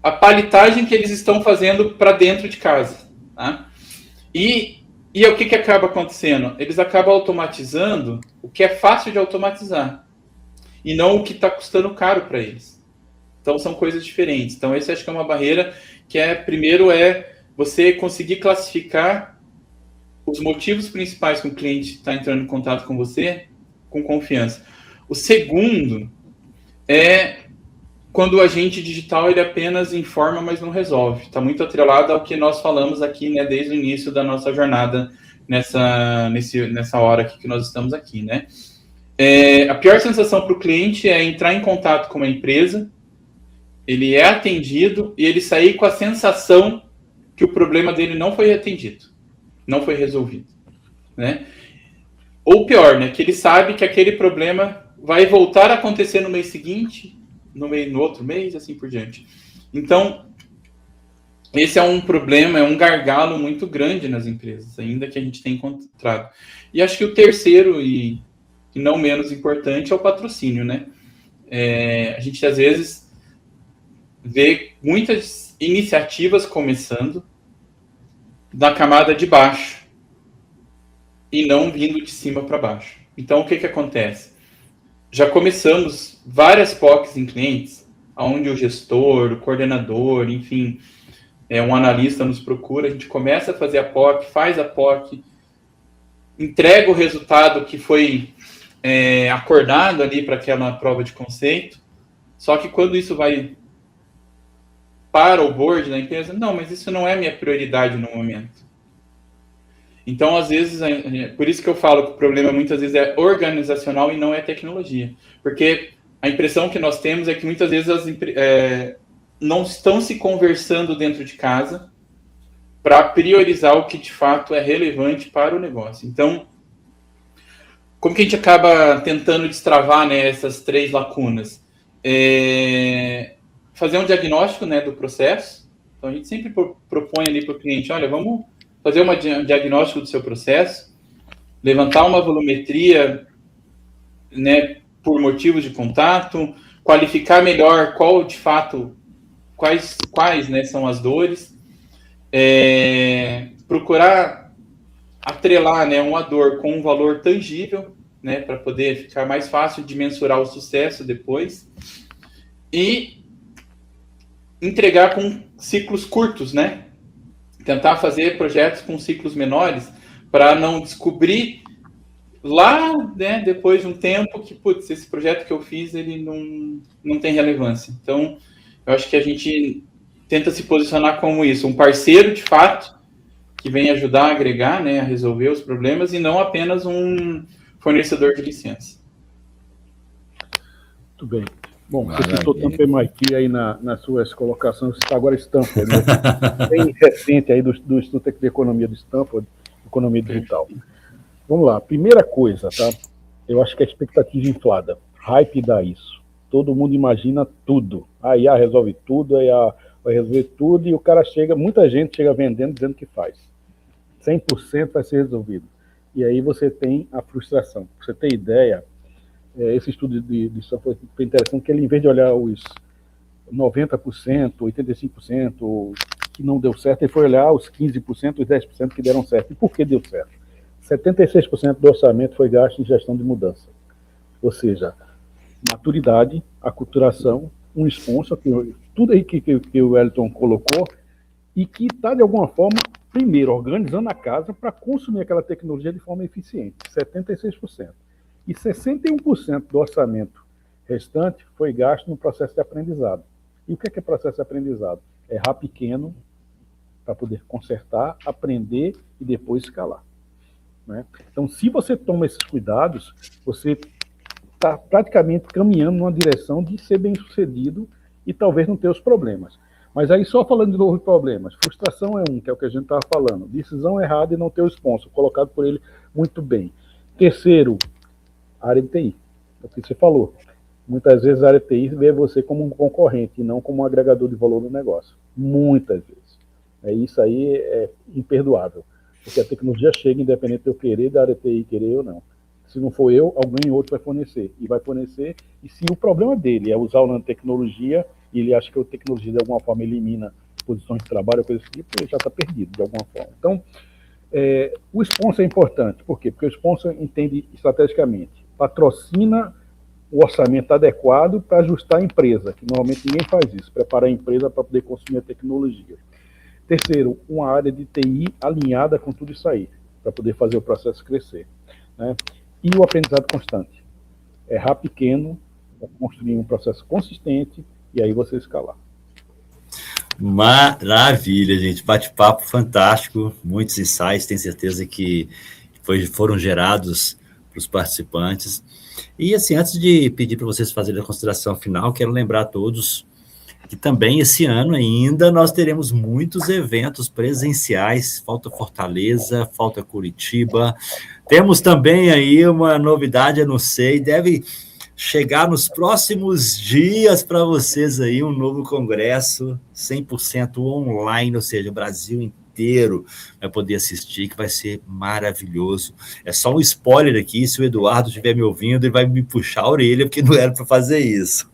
a palitagem que eles estão fazendo para dentro de casa, tá? E E o que acaba acontecendo? Eles acabam automatizando o que é fácil de automatizar e não o que está custando caro para eles. Então, são coisas diferentes. Então, esse acho que é uma barreira que primeiro é você conseguir classificar os motivos principais que o cliente está entrando em contato com você com confiança. O segundo é quando o agente digital ele apenas informa, mas não resolve. Está muito atrelado ao que nós falamos aqui, né, desde o início da nossa jornada nessa hora aqui que nós estamos aqui, né? A pior sensação para o cliente é entrar em contato com uma empresa, ele é atendido e ele sair com a sensação que o problema dele não foi atendido, não foi resolvido, né? Ou pior, né, que ele sabe que aquele problema vai voltar a acontecer no mês seguinte, no outro mês, assim por diante. Então, esse é um problema, é um gargalo muito grande nas empresas, ainda que a gente tenha encontrado. E acho que o terceiro, e não menos importante, é o patrocínio, né? A gente, às vezes, vê muitas iniciativas começando da camada de baixo e não vindo de cima para baixo. Então, o que acontece? Já começamos várias POCs em clientes, onde o gestor, o coordenador, enfim, um analista nos procura, a gente começa a fazer a POC, faz a POC, entrega o resultado que foi acordado ali para aquela prova de conceito, só que quando isso vai para o board da empresa, não, mas isso não é minha prioridade no momento. Então, às vezes, por isso que eu falo que o problema muitas vezes é organizacional e não é tecnologia. Porque a impressão que nós temos é que muitas vezes não estão se conversando dentro de casa para priorizar o que de fato é relevante para o negócio. Então, como que a gente acaba tentando destravar, né, essas três lacunas? Fazer um diagnóstico, né, do processo. Então, a gente sempre propõe ali para o cliente, olha, vamos fazer um diagnóstico do seu processo, levantar uma volumetria, né, por motivos de contato, qualificar melhor qual, de fato, quais né, são as dores, procurar atrelar, né, uma dor com um valor tangível, né, para poder ficar mais fácil de mensurar o sucesso depois, e entregar com ciclos curtos, né? Tentar fazer projetos com ciclos menores para não descobrir lá, né, depois de um tempo que, putz, esse projeto que eu fiz, ele não tem relevância. Então, eu acho que a gente tenta se posicionar como isso, um parceiro, de fato, que vem ajudar a agregar, né, a resolver os problemas, e não apenas um fornecedor de licença. Muito bem. Bom, você citou tanto MIT aí nas suas colocações, você está agora Stanford, né? Bem recente aí do Instituto de Economia do Stanford, Economia Digital. Vamos lá, primeira coisa, tá? Eu acho que a expectativa inflada, hype dá isso. Todo mundo imagina tudo. A IA resolve tudo, a IA vai resolver tudo, e o cara muita gente chega vendendo, dizendo que faz. 100% vai ser resolvido. E aí você tem a frustração. Pra você ter ideia, esse estudo de Stanford foi interessante, que ele, em vez de olhar os 90%, 85% que não deu certo, ele foi olhar os 15%, os 10% que deram certo. E por que deu certo? 76% do orçamento foi gasto em gestão de mudança. Ou seja, maturidade, aculturação, um sponsor, tudo aí que o Wellington colocou, e que está, de alguma forma, primeiro, organizando a casa para consumir aquela tecnologia de forma eficiente, 76%. E 61% do orçamento restante foi gasto no processo de aprendizado. E o que é processo de aprendizado? Errar pequeno para poder consertar, aprender e depois escalar. Né? Então, se você toma esses cuidados, você está praticamente caminhando numa direção de ser bem-sucedido e talvez não ter os problemas. Mas aí, só falando de novo de problemas, frustração é um, que é o que a gente estava falando, decisão errada e não ter o sponsor, colocado por ele muito bem. Terceiro, a área de TI, é o que você falou. Muitas vezes a área de TI vê você como um concorrente e não como um agregador de valor no negócio. Muitas vezes. Isso aí é imperdoável. Porque a tecnologia chega independente de eu querer, da área de TI querer ou não. Se não for eu, alguém outro vai fornecer. E vai fornecer, e se o problema dele é usar uma tecnologia, e ele acha que a tecnologia de alguma forma elimina posições de trabalho, coisa assim, ele já está perdido de alguma forma. Então, O sponsor é importante. Por quê? Porque o sponsor entende estrategicamente, patrocina o orçamento adequado para ajustar a empresa, que normalmente ninguém faz isso, preparar a empresa para poder consumir a tecnologia. Terceiro, uma área de TI alinhada com tudo isso aí, para poder fazer o processo crescer, né? E o aprendizado constante. Errar pequeno, construir um processo consistente e aí você escalar. Maravilha, gente. Bate-papo fantástico, muitos insights, tenho certeza que foram gerados para os participantes. E, assim, antes de pedir para vocês fazerem a consideração final, quero lembrar a todos que também esse ano ainda nós teremos muitos eventos presenciais, falta Fortaleza, falta Curitiba. Temos também aí uma novidade, eu não sei, deve chegar nos próximos dias para vocês aí um novo congresso 100% online, ou seja, o Brasil inteiro vai poder assistir, que vai ser maravilhoso. É só um spoiler aqui, se o Eduardo estiver me ouvindo, ele vai me puxar a orelha, porque não era para fazer isso.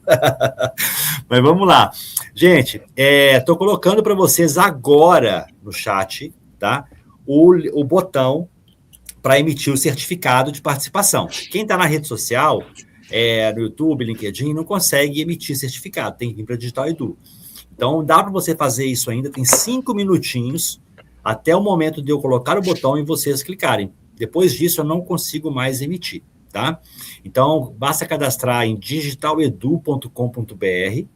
Mas vamos lá. Gente, estou colocando para vocês agora no chat, tá? O botão para emitir o certificado de participação. Quem está na rede social, no YouTube, LinkedIn, não consegue emitir certificado, tem que vir para Digital Edu. Então, dá para você fazer isso ainda, tem 5 minutinhos até o momento de eu colocar o botão e vocês clicarem. Depois disso, eu não consigo mais emitir, tá? Então, basta cadastrar em digitaledu.com.br,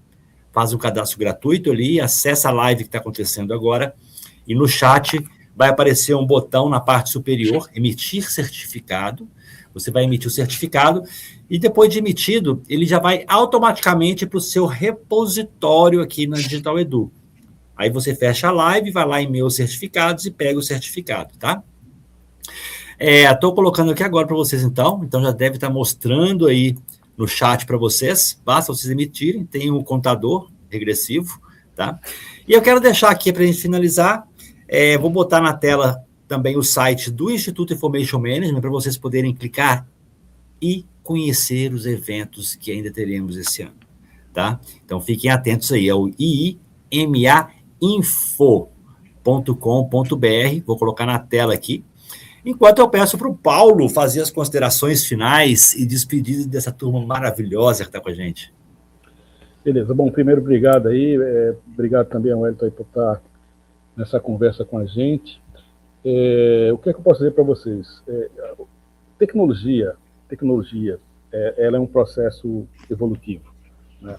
faz o cadastro gratuito ali, acessa a live que está acontecendo agora, e no chat vai aparecer um botão na parte superior, emitir certificado. Você vai emitir o certificado e depois de emitido, ele já vai automaticamente para o seu repositório aqui na Digital Edu. Aí você fecha a live, vai lá em meus certificados e pega o certificado, tá? Estou colocando aqui agora para vocês, então já deve estar mostrando aí no chat para vocês, basta vocês emitirem, tem um contador regressivo, tá? E eu quero deixar aqui para a gente finalizar, vou botar na tela também o site do Instituto Information Management para vocês poderem clicar e conhecer os eventos que ainda teremos esse ano, tá? Então, fiquem atentos aí, é o iimainfo.com.br, vou colocar na tela aqui, enquanto eu peço para o Paulo fazer as considerações finais e despedidas dessa turma maravilhosa que está com a gente. Beleza, bom, primeiro, obrigado aí, obrigado também ao Wellington aí por estar nessa conversa com a gente. O que é que eu posso dizer para vocês? Tecnologia, ela é um processo evolutivo, né?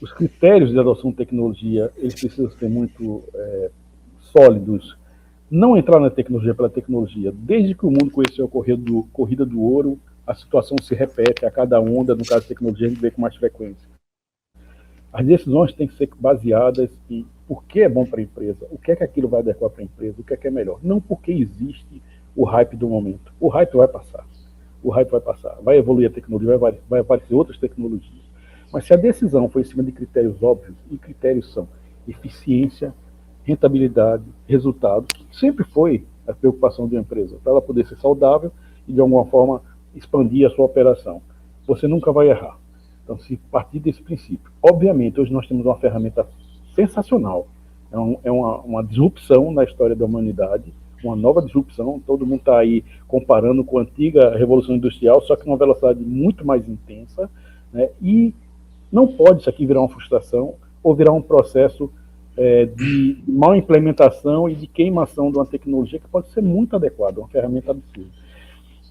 Os critérios de adoção de tecnologia, eles precisam ser muito sólidos. Não entrar na tecnologia pela tecnologia. Desde que o mundo conheceu a corrida do ouro, a situação se repete a cada onda, no caso de tecnologia, a gente vê com mais frequência. As decisões têm que ser baseadas em por que é bom para a empresa, o que é que aquilo vai adequar para a empresa, o que é melhor. Não porque existe o hype do momento. O hype vai passar. Vai evoluir a tecnologia, vai aparecer outras tecnologias. Mas se a decisão foi em cima de critérios óbvios, e critérios são eficiência, rentabilidade, resultado, sempre foi a preocupação de uma empresa, para ela poder ser saudável e, de alguma forma, expandir a sua operação. Você nunca vai errar. Então, se partir desse princípio. Obviamente, hoje nós temos uma ferramenta sensacional. É uma disrupção na história da humanidade, uma nova disrupção. Todo mundo está aí comparando com a antiga Revolução Industrial, só que numa velocidade muito mais intensa, né? E não pode isso aqui virar uma frustração ou virar um processo de mal implementação e de queimação de uma tecnologia que pode ser muito adequada, uma ferramenta absurda.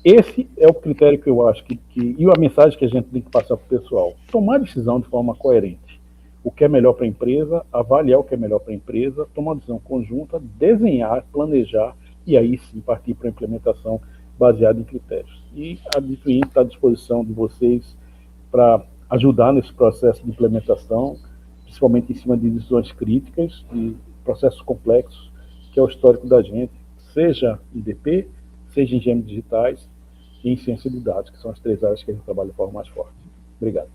Esse é o critério que eu acho e a mensagem que a gente tem que passar para o pessoal. Tomar decisão de forma coerente. O que é melhor para a empresa, avaliar o que é melhor para a empresa, tomar uma decisão conjunta, desenhar, planejar e aí sim partir para a implementação baseada em critérios. E a Dito está à disposição de vocês para ajudar nesse processo de implementação, principalmente em cima de decisões críticas e processos complexos, que é o histórico da gente, seja em DP, seja em engenheiros digitais e em ciência de dados, que são as 3 áreas que a gente trabalha de forma mais forte. Obrigado.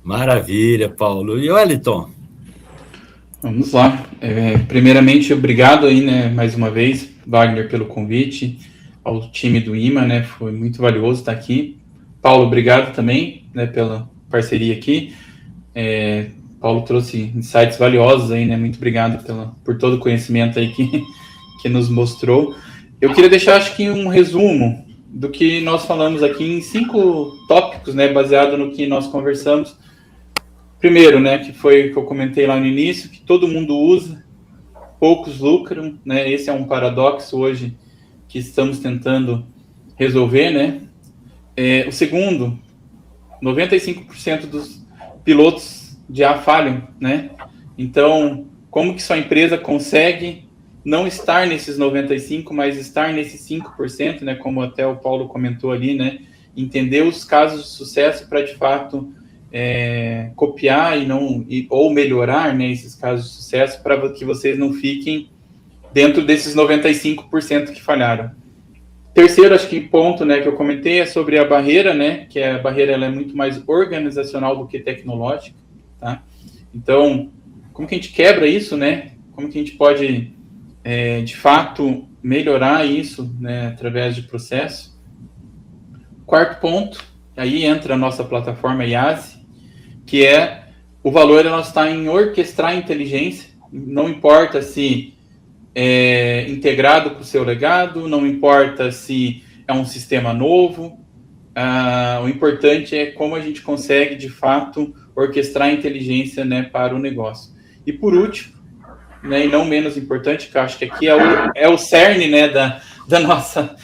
Maravilha, Paulo. E Wellington? Vamos lá. Primeiramente, obrigado aí, né, mais uma vez, Wagner, pelo convite, ao time do IMA, né, foi muito valioso estar aqui. Paulo, obrigado também, né, pela parceria aqui. Paulo trouxe insights valiosos aí, né, muito obrigado por todo o conhecimento aí que nos mostrou. Eu queria deixar, acho que, um resumo do que nós falamos aqui em 5 tópicos, né, baseado no que nós conversamos. Primeiro, né, que foi o que eu comentei lá no início, que todo mundo usa, poucos lucram, né? Esse é um paradoxo hoje que estamos tentando resolver, né? O segundo, 95% dos pilotos de IA falham, né? Então, como que sua empresa consegue não estar nesses 95%, mas estar nesses 5%, né? Como até o Paulo comentou ali, né? Entender os casos de sucesso para, de fato, copiar ou melhorar, né, esses casos de sucesso para que vocês não fiquem dentro desses 95% que falharam. Terceiro, acho que ponto, né, que eu comentei é sobre a barreira, né, que a barreira ela é muito mais organizacional do que tecnológica, tá? Então, como que a gente quebra isso, né? Como que a gente pode, de fato, melhorar isso, né, através de processo? Quarto ponto, aí entra a nossa plataforma IASE, que é o valor ela está em orquestrar a inteligência, não importa se é integrado com o seu legado, não importa se é um sistema novo, o importante é como a gente consegue, de fato, orquestrar a inteligência, né, para o negócio. E por último, né, e não menos importante, que eu acho que aqui é o cerne, né, da nossa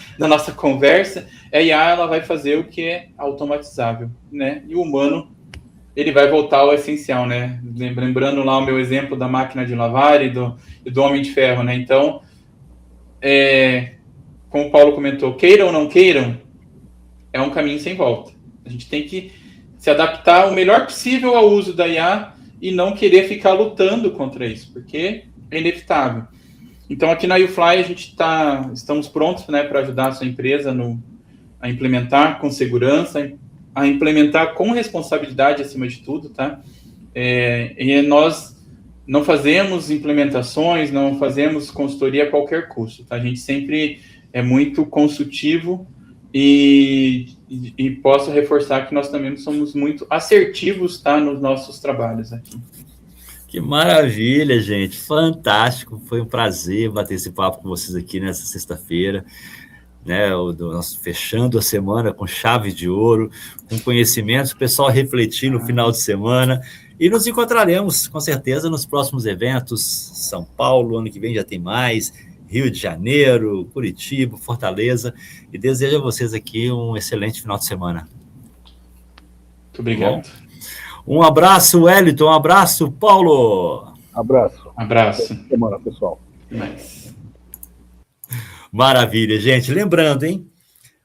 conversa, a IA ela vai fazer o que é automatizável, né, e o humano ele vai voltar ao essencial, né? Lembrando lá o meu exemplo da máquina de lavar e do Homem de Ferro, né? Então, como o Paulo comentou, queiram ou não queiram, é um caminho sem volta. A gente tem que se adaptar o melhor possível ao uso da IA e não querer ficar lutando contra isso, porque é inevitável. Então, aqui na YouFly, estamos prontos, né, para ajudar a sua empresa a implementar com segurança, a implementar com responsabilidade acima de tudo, tá? E nós não fazemos implementações, não fazemos consultoria a qualquer custo, tá? A gente sempre é muito consultivo e posso reforçar que nós também somos muito assertivos, tá? Nos nossos trabalhos aqui. Que maravilha, gente! Fantástico! Foi um prazer bater esse papo com vocês aqui nessa sexta-feira. Né, fechando a semana com chave de ouro, com conhecimentos, o pessoal refletir no final de semana, e nos encontraremos, com certeza, nos próximos eventos, São Paulo, ano que vem já tem mais, Rio de Janeiro, Curitiba, Fortaleza, e desejo a vocês aqui um excelente final de semana. Muito obrigado. Bom, um abraço, Wellington, um abraço, Paulo. Abraço. Abraço. Boa semana, pessoal. Nice. Maravilha, gente. Lembrando, hein?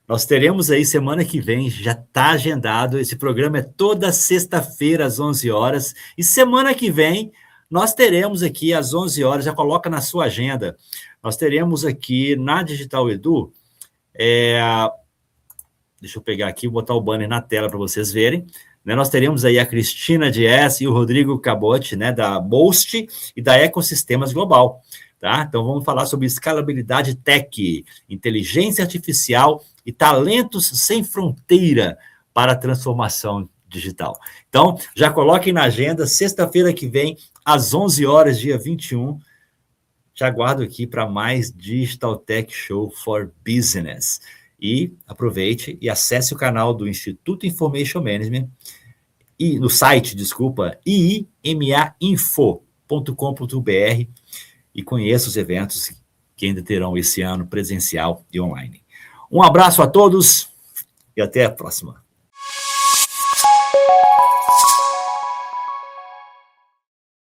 Nós teremos aí semana que vem, já está agendado, esse programa é toda sexta-feira às 11 horas, e semana que vem nós teremos aqui às 11 horas, já coloca na sua agenda, nós teremos aqui na Digital Edu, deixa eu pegar aqui, botar o banner na tela para vocês verem, né? Nós teremos aí a Cristina Dias e o Rodrigo Cabotti, né, da Most e da Ecossistemas Global. Tá? Então, vamos falar sobre escalabilidade tech, inteligência artificial e talentos sem fronteira para a transformação digital. Então, já coloquem na agenda, sexta-feira que vem, às 11 horas, dia 21, te aguardo aqui para mais Digital Tech Show for Business. E aproveite e acesse o canal do Instituto Information Management, e no site, iimainfo.com.br, e conheça os eventos que ainda terão esse ano presencial e online. Um abraço a todos e até a próxima.